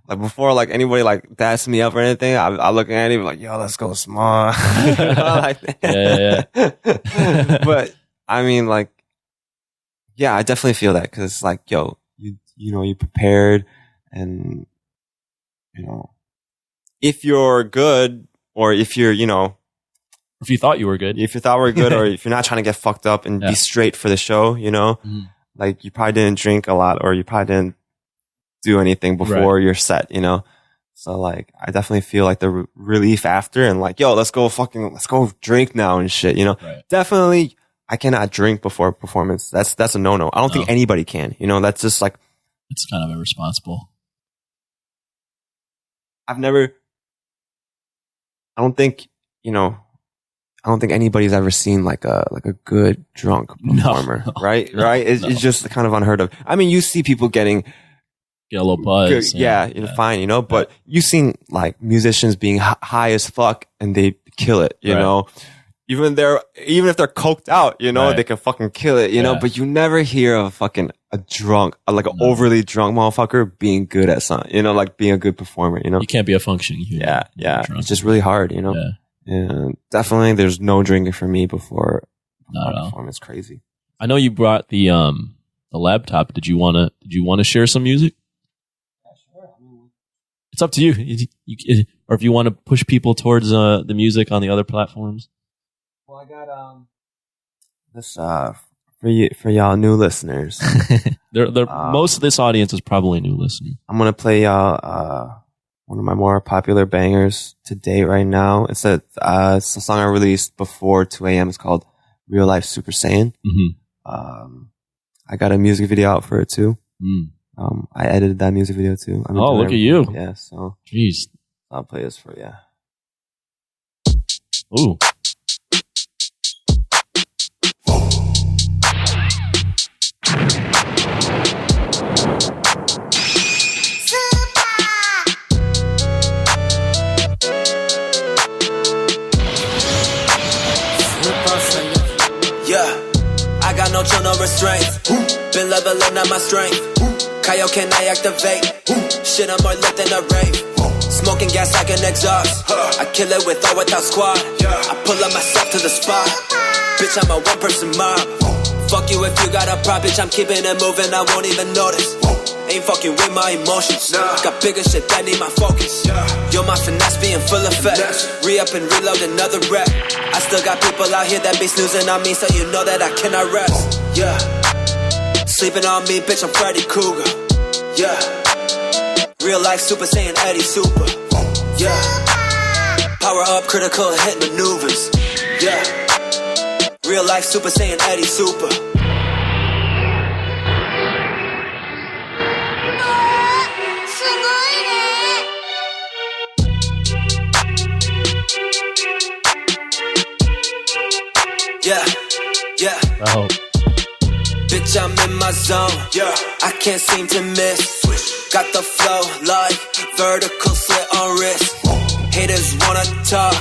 like before, like anybody like that's me up or anything, I look at Andy and be like, yo, let's go small. You know, like that. Yeah. But I mean, like, yeah, I definitely feel that because it's like, yo, you know, you prepared and, you know, if you're good or if you're, you know, if you thought you were good, or if you're not trying to get fucked up and be straight for the show, you know, like you probably didn't drink a lot or you probably didn't do anything before your set, you know? So like, I definitely feel like the relief after and like, yo, let's go drink now and shit, you know? Right. Definitely, I cannot drink before a performance. That's a no-no. I don't think anybody can, you know? That's just like... It's kind of irresponsible. I don't think anybody's ever seen like a good drunk performer, right? Right? It's just kind of unheard of. I mean, you see people get a little buzz. Fine, you know, but you've seen like musicians being high as fuck and they kill it, you know? Even if they're coked out, you know, they can fucking kill it, you know, but you never hear of an overly drunk motherfucker being good at something, you know, like being a good performer, you know? You can't be a functioning human. Yeah. It's just really hard, you know? Yeah. And definitely there's no drinking for me before a performance. Crazy. I know you brought the laptop. Did you want to share some music? Yeah, sure. It's up to you. Or if you want to push people towards the music on the other platforms. Well, I got this for y'all new listeners. Most of this audience is probably new listeners. I'm gonna play y'all one of my more popular bangers to date right now. It's a song I released before 2 a.m. It's called Real Life Super Saiyan. Mm-hmm. I got a music video out for it too. I edited that music video too. Oh, look at you! Yeah, so jeez, I'll play this for you. Ooh. I got no chill, no restraint. Been leveling up my strength. Kaioken I activate. Shit, I'm more lit than a rave. Smoking gas like an exhaust. I kill it with or without squad. I pull up myself to the spot. Bitch, I'm a one-person mob. Fuck you if you got a prop, bitch, I'm keeping it moving, I won't even notice. Ain't fucking with my emotions. Got bigger shit that need my focus. Yo, my finesse being full effect. Re-up and reload another rep. I still got people out here that be snoozing on me, so you know that I cannot rest. Yeah. Sleeping on me, bitch, I'm Freddy Krueger. Yeah. Real life Super Saiyan Eddie Super. Yeah. Power up, critical hit maneuvers. Yeah. Real life Super Saiyan Eddie Super. Yeah. Oh. Bitch, I'm in my zone. Yeah. I can't seem to miss. Got the flow like vertical slit on wrist. Haters wanna talk,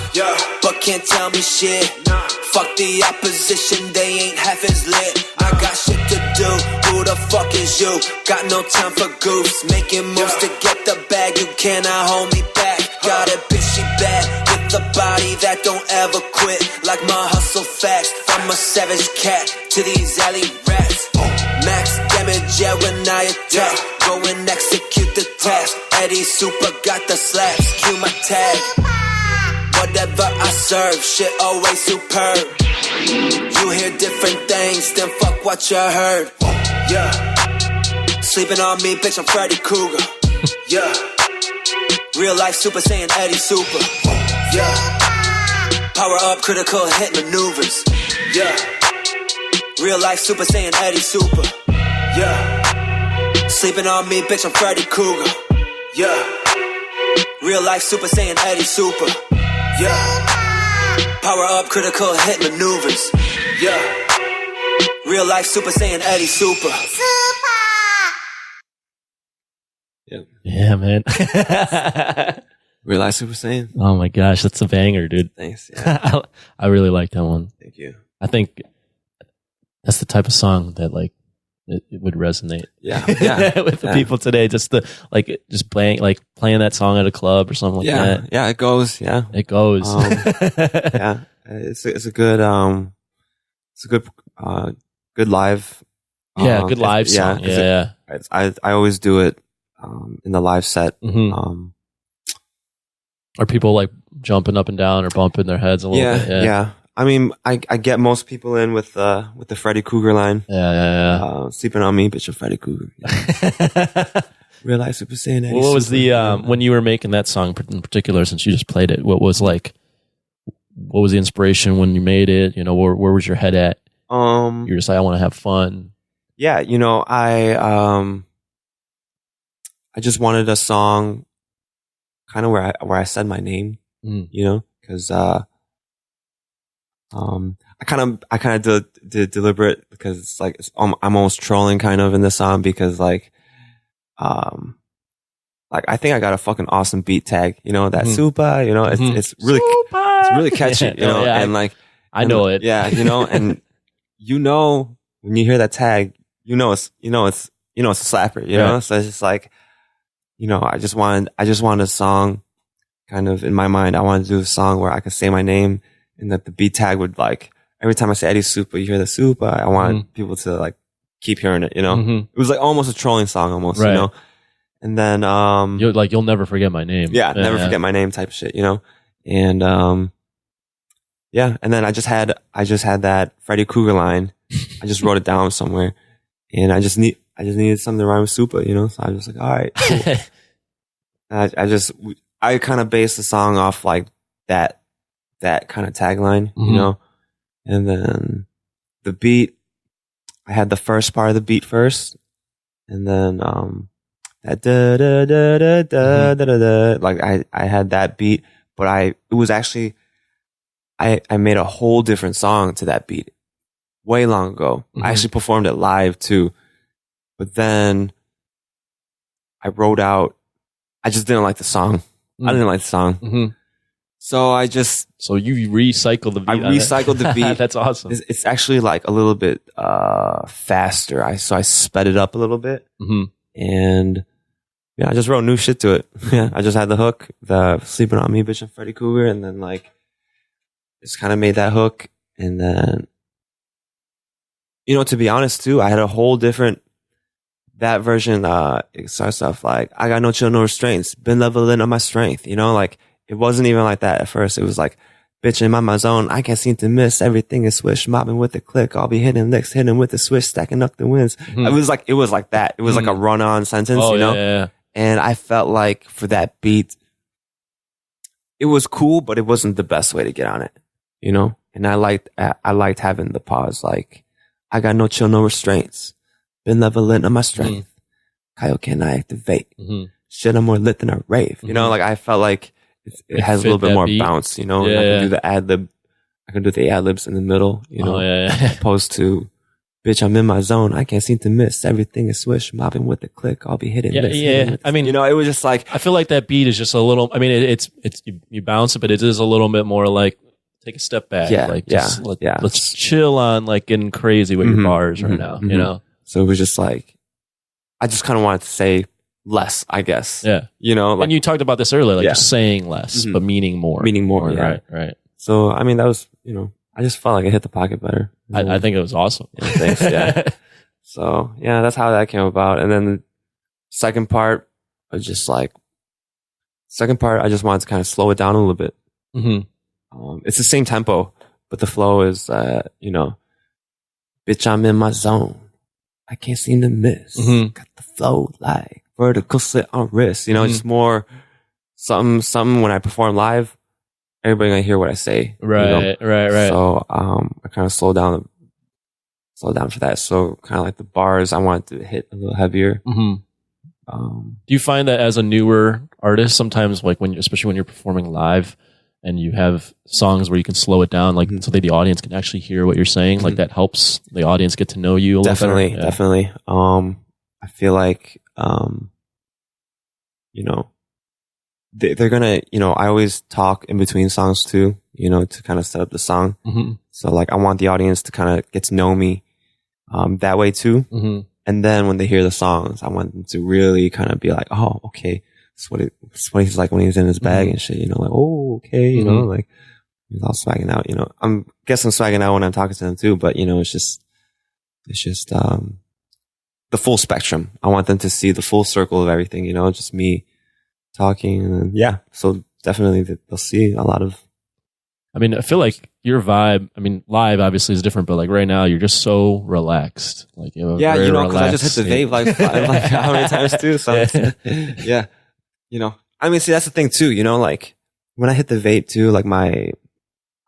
but can't tell me shit. Fuck the opposition, they ain't half as lit. I got shit to do, who the fuck is you? Got no time for goofs, making moves to get the bag. You cannot hold me back. Got a bitch, she bad, with a body that don't ever quit. Like my hustle facts, I'm a savage cat to these alley rats. Max damage, yeah, when I attack. Go and execute the task. Eddie Super got the slaps, cue my tag. Whatever I serve, shit always superb. You hear different things, then fuck what you heard. Yeah. Sleeping on me, bitch, I'm Freddy Krueger. Yeah. Real life Super Saiyan Eddie Super. Yeah. Power up, critical hit maneuvers. Yeah. Real life Super Saiyan Eddie Super. Yeah. Sleeping on me, bitch, I'm Freddy Krueger. Yeah. Real life Super Saiyan Eddie Super. Yeah. Power up, critical hit maneuvers. Yeah. Real life Super Saiyan Eddie Supa. Yeah, man. Real life Super Saiyan. Oh my gosh, that's a banger, dude. Thanks. Yeah. I really like that one. Thank you. I think that's the type of song that like it would resonate. Yeah. With the people today. Just playing that song at a club or something like that. Yeah, it goes. Yeah, it goes. Yeah, it's a good good live. Good live song. Yeah. I always do it in the live set. Mm-hmm. Are people like jumping up and down or bumping their heads a little bit? Yeah. I mean, I get most people in with the Freddy Krueger line. Yeah. Sleeping on me, bitch, I'm Freddy Krueger. Yeah. Real life Super Saiyan. Well, what was the when you were making that song in particular? Since you just played it, what was the inspiration when you made it? You know, where was your head at? You're just like, I want to have fun. Yeah, you know, I just wanted a song, kind of where I said my name. You know, because I kind of did deliberate because it's like I'm almost trolling kind of in the song because like I think I got a fucking awesome beat tag, you know, that Supa, you know, it's really catchy, you know, and like I know it, yeah, you know, and you know when you hear that tag, you know it's a slapper, you know, so it's just like, you know, I just wanted a song, kind of in my mind, I wanted to do a song where I could say my name and that the beat tag would like every time I say Eddie Supa, you hear the Supa. I wanted people to like keep hearing it, you know. It was like almost a trolling song, almost, you know. And then you'll never forget my name. Yeah, never forget my name type of shit, you know. And and then I just had that Freddy Krueger line. I just wrote it down somewhere, and I just needed something to rhyme with Supa, you know. So I was just like, all right, cool. I kind of based the song off like that kind of tagline, you know. And then the beat, I had the first part of the beat first, and then that da da da da da da da, like I had that beat, but I made a whole different song to that beat way long ago. I actually performed it live too, but then I just didn't like the song. I didn't like the song. So so you recycled the beat. I recycled the beat. That's awesome. It's actually like a little bit faster. So I sped it up a little bit, and I just wrote new shit to it. Yeah, I just had the hook, the sleeping on me, bitch, and Freddy Krueger, and then like just kind of made that hook, and then to be honest too, I had a whole different. That version, it starts off like, I got no chill, no restraints, been leveling up my strength, like. It wasn't even like that at first. It was like, bitch, in my zone, I can't seem to miss. Everything is swish, mobbing with the click. I'll be hitting licks, hitting with the swish, stacking up the wins. It was like that. It was like a run-on sentence, you know? Yeah. And I felt like for that beat, it was cool, but it wasn't the best way to get on it, you know? And I liked having the pause, like, I got no chill, no restraints. Been leveling up my strength. Kyle, can I activate? Shit, I'm more lit than a rave. You know, like I felt like it has a little bit more beat. Bounce, you know. I can do the ad lib. I can do the ad libs in the middle, you know, opposed to, bitch, I'm in my zone. I can't seem to miss. Everything is swish, mobbing with the click. I'll be hitting. I mean, you know, it was just like, I feel like that beat is just a little. I mean, it's you bounce it, but it is a little bit more like take a step back. Let's chill on like getting crazy with your bars right now. You know. So it was just like, I just kind of wanted to say less, I guess. Yeah. You know, like, and you talked about this earlier, like just saying less, but meaning more. Yeah. Right. So, I mean, that was, I just felt like it hit the pocket better. I think it was awesome. Yeah, thanks. Yeah. So, yeah, that's how that came about. And then the second part was just like, I just wanted to kind of slow it down a little bit. It's the same tempo, but the flow is, bitch, I'm in my zone. I can't seem to miss. Got the flow like vertical slit on wrist. Just more something when I perform live, everybody gonna hear what I say. Right. So I kind of slow down for that. So kind of like the bars, I wanted to hit a little heavier. Do you find that as a newer artist, sometimes like especially when you're performing live, and you have songs where you can slow it down, like so that the audience can actually hear what you're saying. Like that helps the audience get to know you a little better. Yeah. Definitely. I feel like, you know, they're gonna, you know, I always talk in between songs too, you know, to kind of set up the song. So like I want the audience to kind of get to know me that way too. And then when they hear the songs, I want them to really kind of be like, oh, okay, that's what he's like when he's in his bag and shit, you know, like, oh, okay, you know, like he's all swagging out, you know. I'm guessing swagging out when I'm talking to them too, but you know, it's just the full spectrum. I want them to see the full circle of everything, you know, just me talking. And yeah, so definitely they'll see a lot of. I mean, I feel like your vibe, I mean, live obviously is different, but like right now you're just so relaxed. Like, you know, you know, because I just hit the vape like how many times too. So yeah, you know, I mean, see, that's the thing too, you know, like when I hit the vape too, like I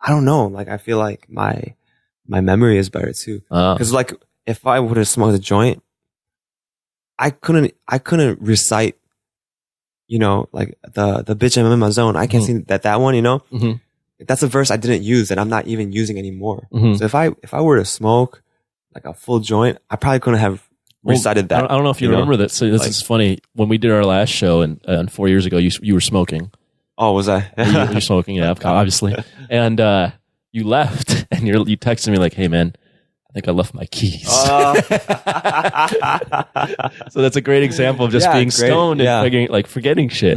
don't know, like I feel like my memory is better too. Because like if I would have smoked a joint, I couldn't recite, you know, like the bitch I'm in my zone. I can't see that one, you know. That's a verse I didn't use that I'm not even using anymore. So if I were to smoke like a full joint, I probably couldn't have recited that. I don't know if you remember that. So this is funny. When we did our last show and 4 years ago, you were smoking. Oh, was I? You're smoking, yeah, obviously. And you left, and you texted me like, "Hey, man, I think I left my keys." So that's a great example of just being stoned and forgetting shit.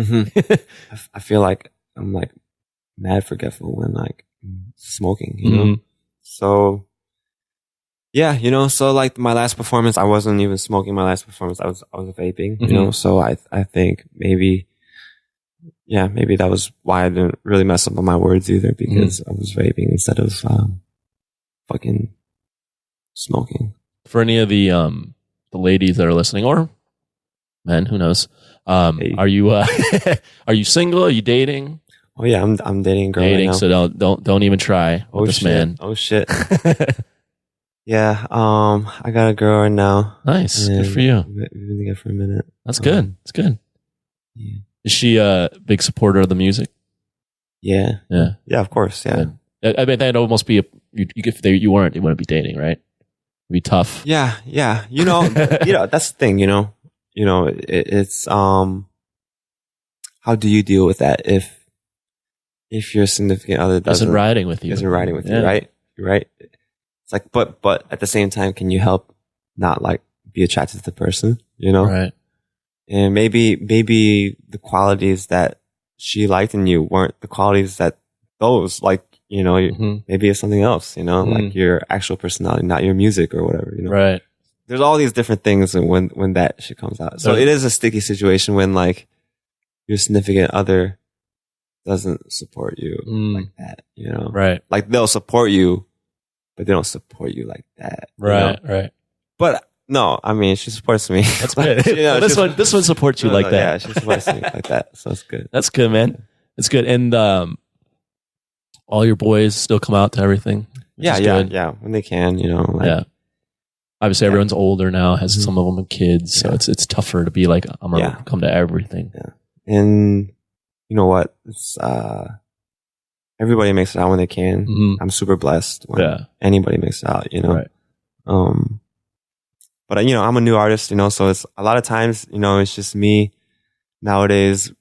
I feel like I'm like mad forgetful when like smoking, you know. So yeah, you know, so like my last performance, I wasn't even smoking. My last performance, I was vaping, you know. So I think maybe that was why I didn't really mess up on my words either, because I was vaping instead of fucking smoking. For any of the ladies that are listening, or men, who knows? Are you are you single? Are you dating? Oh yeah, I'm dating a girl right now. So don't even try with this man. Oh shit. Yeah, I got a girl right now. Nice, good for you. We've been together for a minute. That's good. That's good. Yeah. Is she a big supporter of the music? Yeah. Of course. Yeah. Good. I mean, that'd almost be if you wouldn't be dating, right? It'd be tough. Yeah. You know, that's the thing. You know, it's how do you deal with that if your significant other isn't riding with you, right? Right. It's like, but at the same time, can you help not like be attracted to the person? You know, right? And maybe the qualities that she liked in you weren't the qualities that those like. You know, maybe it's something else. You know, like your actual personality, not your music or whatever. You know, right? There's all these different things when that shit comes out. So it is a sticky situation when like your significant other doesn't support you like that. You know, right? Like they'll support you, but they don't support you like that. Right, right. But no, I mean, she supports me. That's good. You know, this one supports you like that. Yeah, she supports me like that. So it's good. That's good, man. It's good. And all your boys still come out to everything. Yeah. When they can, you know. Like, yeah. Obviously, everyone's older now. Has some of them have kids, so it's tougher to be like, I'm gonna come to everything. Yeah. And you know what? It's everybody makes it out when they can. I'm super blessed when anybody makes it out. You know. Right. But you know, I'm a new artist. You know, so it's a lot of times, you know, it's just me nowadays.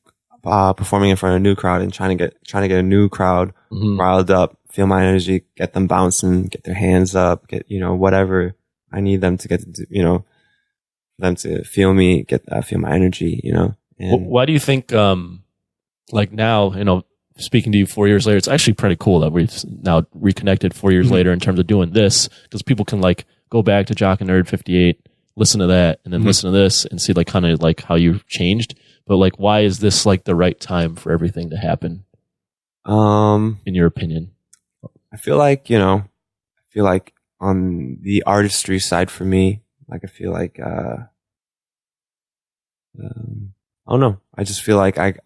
Performing in front of a new crowd and trying to get a new crowd riled up, feel my energy, get them bouncing, get their hands up, get, you know, whatever I need them to get to, you know, for them to feel me, feel my energy, you know. And why do you think, like now, you know, speaking to you 4 years later, it's actually pretty cool that we've now reconnected 4 years later in terms of doing this, because people can like go back to Jock and Nerd 58, listen to that, and then listen to this and see like kind of like how you've changed. But like, why is this like the right time for everything to happen? In your opinion? I feel like, you know, on the artistry side for me, like I feel like, I don't know. I just feel like I'm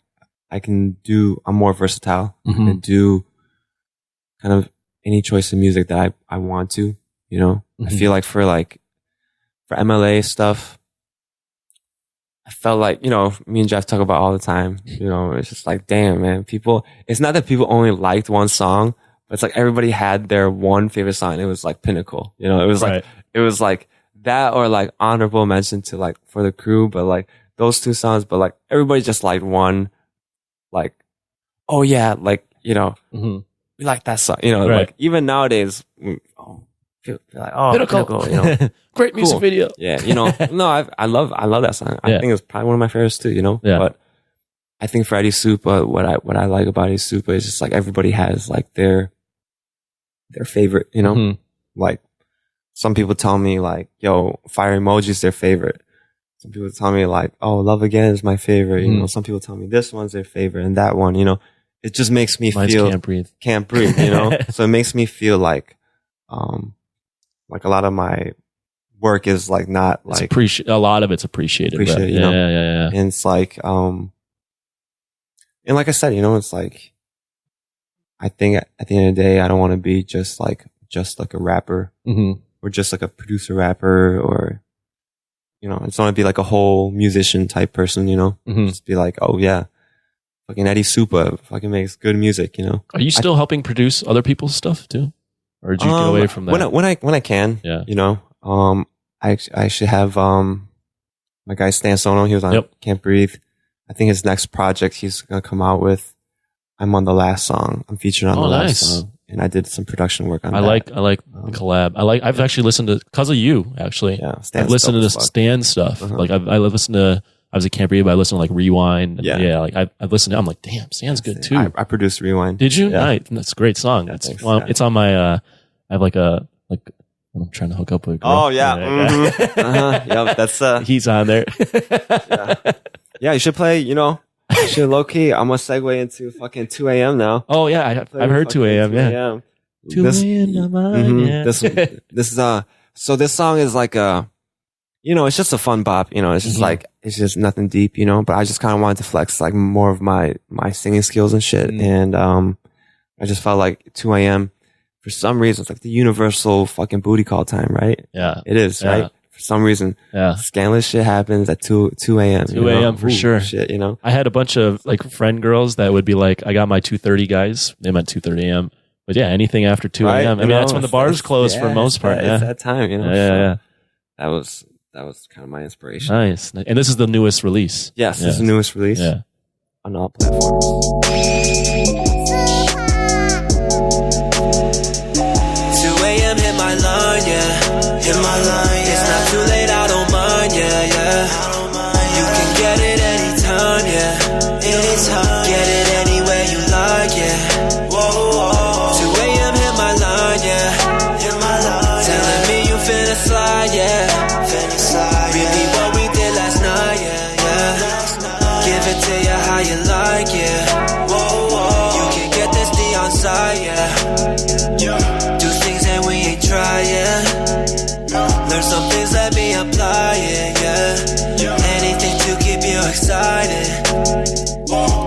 more versatile. I can do kind of any choice of music that I want to, you know. I feel like for MLA stuff, I felt like, you know, me and Jeff talk about all the time, you know, it's just like, damn, man, it's not that people only liked one song, but it's like everybody had their one favorite song. It was like pinnacle, you know, it was like that or like honorable mention to like For the Crew, but like those two songs, but like everybody just liked one, like, oh yeah, like, you know, we like that song, you know, like even nowadays, feel like, oh, pinnacle, you know. Great music video. Yeah, you know, no, I love that song. I think it's probably one of my favorites too, you know. Yeah. But I think for Eddie Supa, what I like about Eddie Supa is just like everybody has like their favorite, you know. Like some people tell me like, yo, Fire Emoji's their favorite. Some people tell me like, oh, Love Again is my favorite. You know, some people tell me this one's their favorite and that one, you know. It just makes me feel Can't breathe, you know. So it makes me feel like a lot of my work is like not like a lot of it's appreciated, you know? Yeah. And it's like, and like I said, you know, it's like, I think at the end of the day, I don't want to be just like a rapper or just like a producer rapper or, you know, I just want to be like a whole musician type person, you know, just be like, oh yeah, fucking Eddie Supa fucking makes good music, you know. Are you still helping produce other people's stuff too? Or did you get away from that? When I can, you know, I actually have, my guy Stan Sono, he was on Can't Breathe. I think his next project he's going to come out with, I'm on the last song. I'm featured on the last song. And I did some production work on that. I like the collab. I've actually listened to, because of you, actually. Yeah, I've listened to Stan stuff. Like I listened to, I was at Can't Breathe, but I listened to like Rewind. Yeah, like I've listened to, I'm like, damn, Stan's good too. I produced Rewind. Did you? Yeah. Nice. That's a great song. It's on my, I have like I'm trying to hook up with a girl. Oh yeah. Yep, that's he's on there. Yeah, you should play, you know, you should low key. I'm gonna segue into fucking 2 a.m. now. Oh yeah, I've heard 2 a.m. Yeah. 2 a.m. Yeah. This is so this song is like you know, it's just a fun bop, you know, it's just like, it's just nothing deep, you know, but I just kind of wanted to flex like more of my singing skills and shit. And, I just felt like 2 a.m. for some reason, it's like the universal fucking booty call time, right? Yeah. It is, right? For some reason, scandalous shit happens at 2 a.m. 2 a.m. for sure. Shit, you know? I had a bunch of like friend girls that would be like, I got my 2:30 guys. They meant 2:30 a.m. But yeah, anything after 2 a.m. I mean, that's when the bars close for most part. It's that time, you know? Yeah. That was kind of my inspiration. Nice. And this is the newest release. Yes, this is the newest release. Yeah. On all platforms. 2 a.m. hit my line, yeah. Hit my line, yeah. It's not too late, I don't mind, yeah. You can get it anytime, yeah. Anytime. Get it anywhere you like, yeah. Whoa. 2 a.m. hit my line, yeah. Hit my line. Telling me you finna slide, yeah. Really what we did last night, yeah. Give it to you how you like, yeah. Whoa. You can get this D on side, yeah. Do things that we ain't try, yeah. Learn some things, let me apply it, yeah. Anything to keep you excited.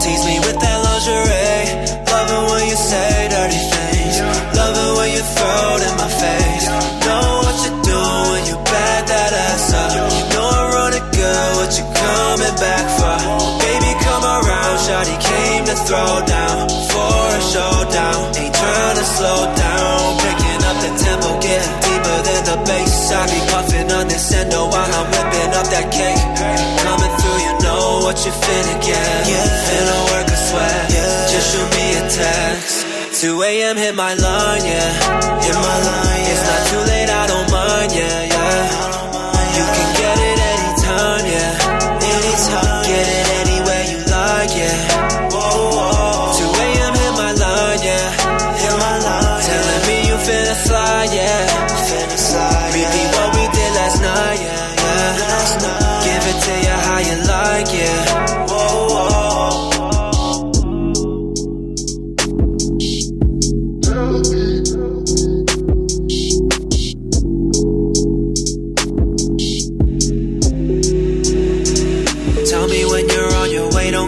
Tease me with that lingerie. Love it when you say dirty things. Love it when you throw it in my face. Know what you do when you back that ass up. You know I run it good, what you coming back for? Baby, come around, shawty came to throw down. For a showdown, ain't trying to slow down. Picking up the tempo, getting deeper than the bass. I be puffing on this endo while I'm whipping up that cake. Coming through, you know what you finna get. Finna work a sweat, just shoot me a text. 2 a.m. hit my line, yeah. Hit my line, yeah. It's not too late, I don't mind, yeah. You can get it anytime, yeah. Anytime. Get it anywhere you like, yeah. Whoa. 2 a.m. hit my line, yeah. Hit my line. Telling me you finna slide, yeah. Finna slide. Repeat what we did last night, yeah. Give it to you how you like, yeah. Whoa.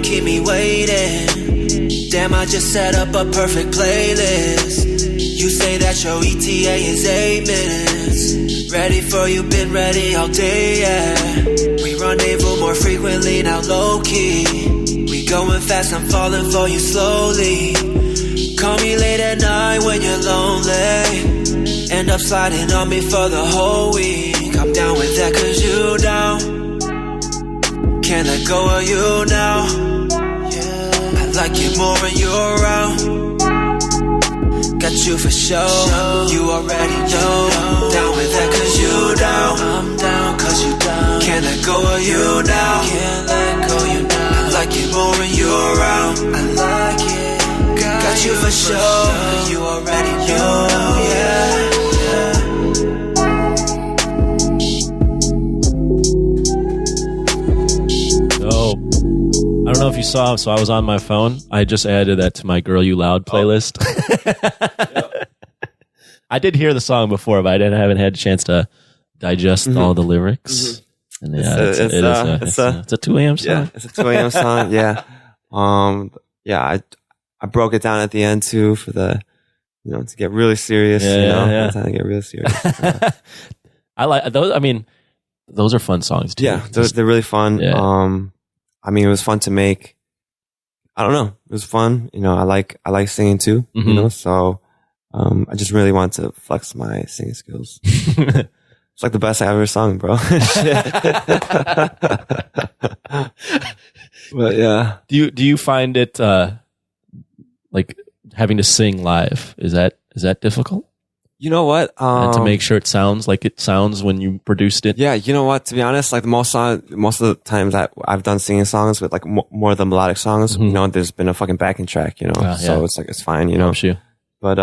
Keep me waiting. Damn, I just set up a perfect playlist. You say that your ETA is 8 minutes. Ready for you, been ready all day, yeah. We rendezvous more frequently moving fast, I'm falling for you slowly. Call me late at night when you're lonely. End up sliding on me for the whole week. I'm down with that cause you down. Can't let go of you now. I like it more when you're around. Got you for sure. You already know. Down with that cause you down. I'm down cause you down. Can't let go of you now. Can't let go of you now. I like it more when you're around. I like it. Got you for sure. You already know. Yeah. Oh, I don't know if you saw, so I was on my phone. I just added that to my Girl You Loud playlist. I did hear the song before, but I haven't had a chance to digest all the lyrics. And yeah, it's a 2 a.m. song. Yeah, it's a 2 a.m. song. Yeah. I broke it down at the end too for the, to get really serious. Time to get really serious. I like those. I mean, those are fun songs too. Yeah, they're really fun. Yeah. It was fun to make. I don't know. It was fun. I like singing too. So I just really want to flex my singing skills. It's like the best I ever sung, bro. But yeah. Do you find it like having to sing live? Is that difficult? You know what? And to make sure it sounds like it sounds when you produced it. Yeah, you know what? To be honest, like most of the times that I've done singing songs with like more of the melodic songs, there's been a fucking backing track, so it's like it's fine, Helps you. But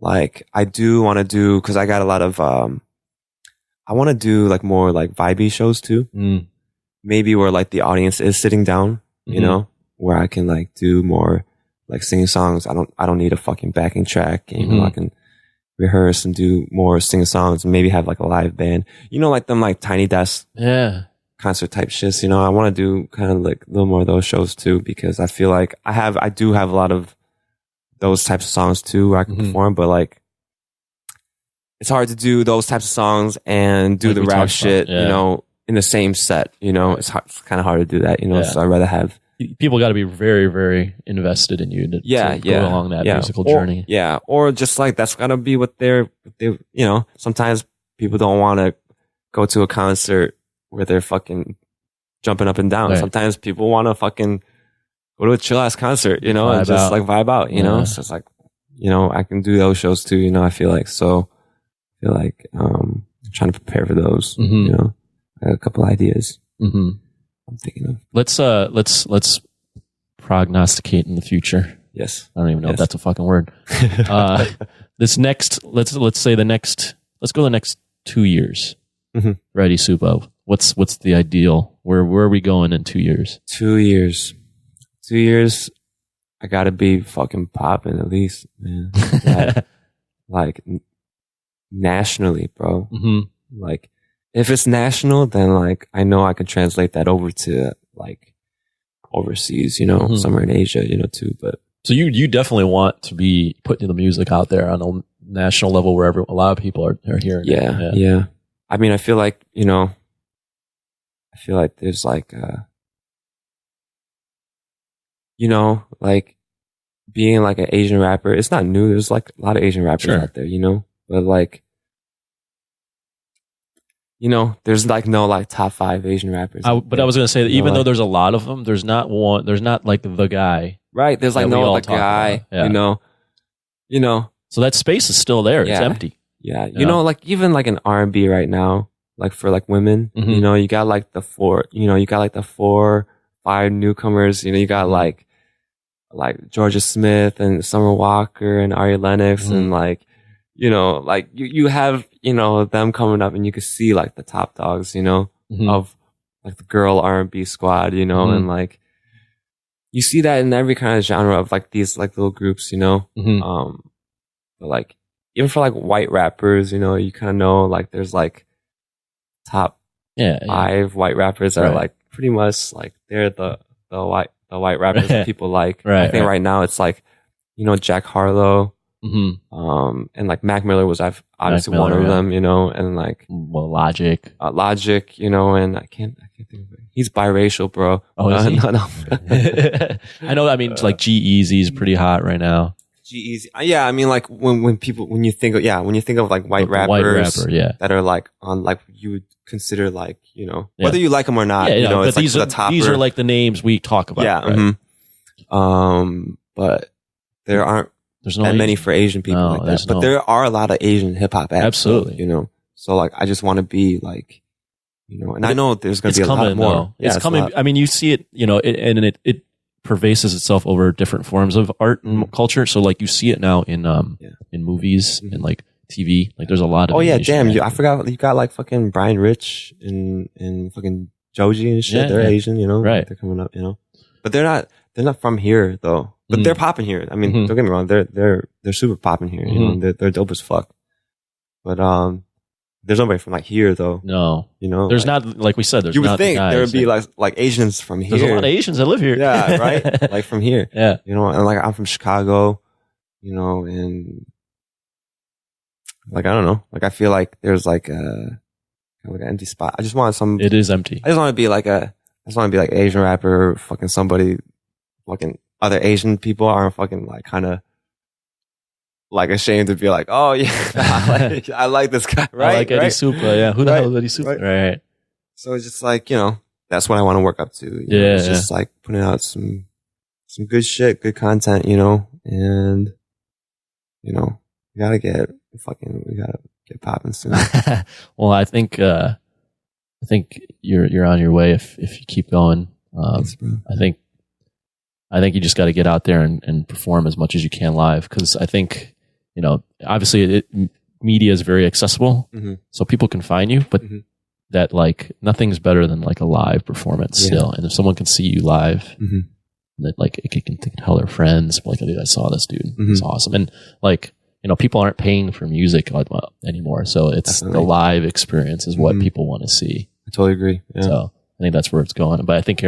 like I do want to do because I got a lot of I want to do like more like vibey shows too. Maybe where like the audience is sitting down, where I can like do more like singing songs. I don't need a fucking backing track. I can rehearse and do more singing songs and maybe have like a live band. Like them like Tiny Desk concert type shits. I want to do kind of like a little more of those shows too because I feel like I do have a lot of those types of songs too where I can perform, but like it's hard to do those types of songs and do the rap shit, in the same set. It's kind of hard to do that. So I'd rather have. People got to be very, very invested in you to go along that musical journey. Yeah. Or just like, that's got to be what they sometimes people don't want to go to a concert where they're fucking jumping up and down. Right. Sometimes people want to fucking go to a chill ass concert, and just like vibe out, So it's like, I can do those shows too, I feel like, I'm trying to prepare for those, I got a couple ideas. I'm thinking of. Let's prognosticate in the future. Yes. I don't even know if that's a fucking word. Let's go the next 2 years. Ready, Supa? What's the ideal? Where are we going in 2 years? 2 years. 2 years. I gotta be fucking popping at least, man. like nationally, bro. Like. If it's national, then like I know I can translate that over to like overseas, somewhere in Asia, too. But so you definitely want to be putting the music out there on a national level where a lot of people are hearing it. Yeah. I mean, I feel like there's like like being like an Asian rapper. It's not new. There's like a lot of Asian rappers out there, but like. There's like no like top 5 Asian rappers. But I was gonna say that even though there's a lot of them, there's not like the guy. Right. There's like no like guy. So that space is still there. It's empty. Yeah. Like even like an R&B right now, like for like women, you got like the 4, 5 newcomers. You got like Georgia Smith and Summer Walker and Ari Lennox and like. Like you have, them coming up and you can see like the top dogs, of like the girl R&B squad, and like you see that in every kind of genre of like these like little groups, but like even for like white rappers, you kind of know like there's like top 5 white rappers that are like pretty much like they're the white rappers that people like. I think right now it's like, Jack Harlow, And like Mac Miller was obviously one of them, you know, and like Logic, you know, and I can't think of it. He's biracial, bro. Oh, is he? No. I know. I mean, like G-Eazy's pretty hot right now. G-Eazy, yeah. I mean, like when you think of like white rappers that are like on like you would consider like, you know, whether you like them or not, you know, it's like the top. These are like the names we talk about. Yeah. Right? But there's not many for Asian people like that. But there are a lot of Asian hip hop acts. Absolutely. You know, so like I just want to be like, you know, and I know there's going to be a lot more. Yeah, it's coming. I mean, you see it, you know, it pervases itself over different forms of art and culture. So like you see it now in movies and like TV. Like there's a lot of. Oh yeah, damn! I forgot you got like fucking Brian Rich and fucking Joji and shit. They're Asian, you know, right? They're coming up, you know, but they're not from here though. But they're popping here. I mean, don't get me wrong, they're super popping here. You know, they're dope as fuck. But there's nobody from like here though. No, you know, there's not, like we said. There's you would not think there would be like Asians from here. There's a lot of Asians that live here. Yeah, right. Like from here. Yeah, you know, and like I'm from Chicago, you know, and like I don't know, like I feel like there's like an empty spot. I just want some. It is empty. I just want to be like Asian rapper, or fucking somebody, fucking other Asian people aren't fucking like kind of. Like ashamed to be like, oh yeah, I like this guy, right? I like Eddie Supa, yeah. Who the hell is Eddie Supa? Right. So it's just like, you know, that's what I want to work up to. You know? It's just like putting out some good shit, good content, you know, and you know, we gotta get popping soon. Well, I think you're on your way if you keep going. Thanks, bro. I think you just got to get out there and perform as much as you can live, because I think, you know, obviously media is very accessible, so people can find you, but that like nothing's better than like a live performance still. And if someone can see you live, that like it can tell their friends, like, I saw this dude, it's awesome. And like, you know, people aren't paying for music anymore, so it's the live experience is what people want to see. I totally agree. Yeah. So I think that's where it's going. But I think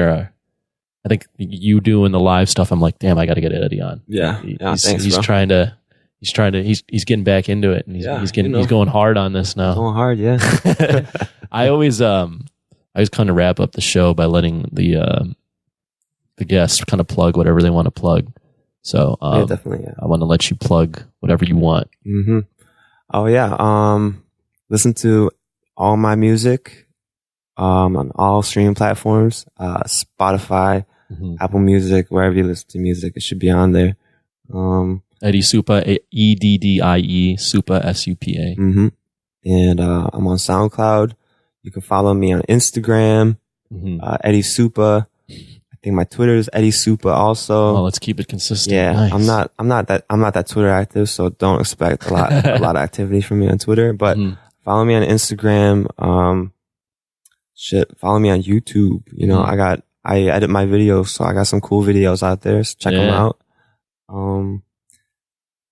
you doing the live stuff, I'm like, damn, I got to get Eddie on. Yeah. He's trying to, he's getting back into it, and he's going hard on this now. Going hard, yeah. I always kind of wrap up the show by letting the guests kind of plug whatever they want to plug. So definitely. Yeah. I want to let you plug whatever you want. Oh yeah. Listen to all my music on all streaming platforms, Spotify, Apple Music, wherever you listen to music, it should be on there. Eddie Supa, EDDIE, Supa, SUPA. And I'm on SoundCloud. You can follow me on Instagram, Eddie Supa. I think my Twitter is Eddie Supa also. Oh, let's keep it consistent. Yeah, nice. I'm not that Twitter active, so don't expect a lot of activity from me on Twitter. But follow me on Instagram. Follow me on YouTube. You know, I edit my videos, so I got some cool videos out there. So check them out.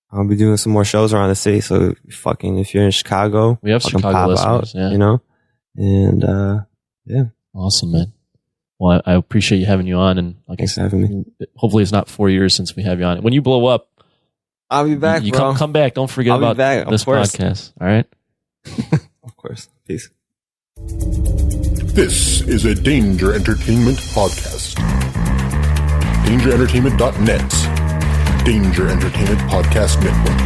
I'll be doing some more shows around the city. So if you're in Chicago, we have Chicago listeners, you know, and yeah, awesome, man. Well, I appreciate you having you on, and like thanks for having me. Hopefully, it's not 4 years since we have you on. When you blow up, I'll be back. You bro. come back. Don't forget about this podcast. All right. Of course. Peace. This is a Danger Entertainment podcast. DangerEntertainment.net. Danger Entertainment Podcast Network.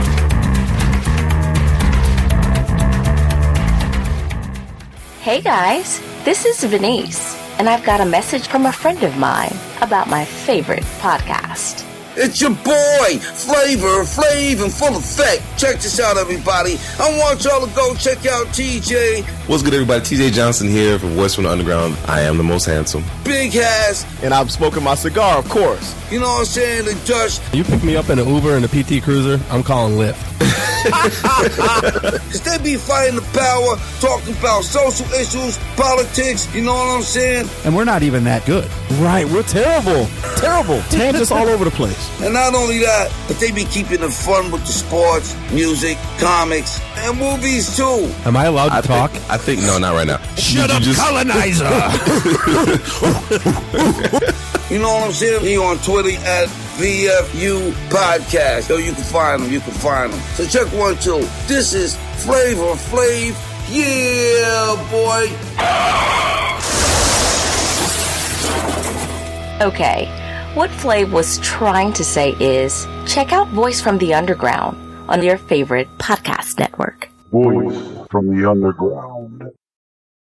Hey guys, this is Venice, and I've got a message from a friend of mine about my favorite podcast. It's your boy, Flavor Flav, in full effect. Check this out, everybody. I want y'all to go check out TJ. What's good, everybody? TJ Johnson here for Voice from the Underground. I am the most handsome. Big Hass. And I'm smoking my cigar, of course. You know what I'm saying? The Dutch. You pick me up in an Uber and a PT Cruiser, I'm calling Lyft. Because they be fighting the power, talking about social issues, politics, you know what I'm saying? And we're not even that good. Right, we're terrible. Terrible. Tangents all over the place. And not only that, but they be keeping it fun with the sports, music, comics, and movies too. Am I allowed to talk? I think, no, not right now. Shut up, colonizer! You know what I'm saying? He on Twitter at VFU Podcast. Yo, you can find them. So check 1, 2. This is Flavor Flav. Yeah, boy. Okay, what Flav was trying to say is, check out Voice from the Underground on your favorite podcast network. Voice from the Underground.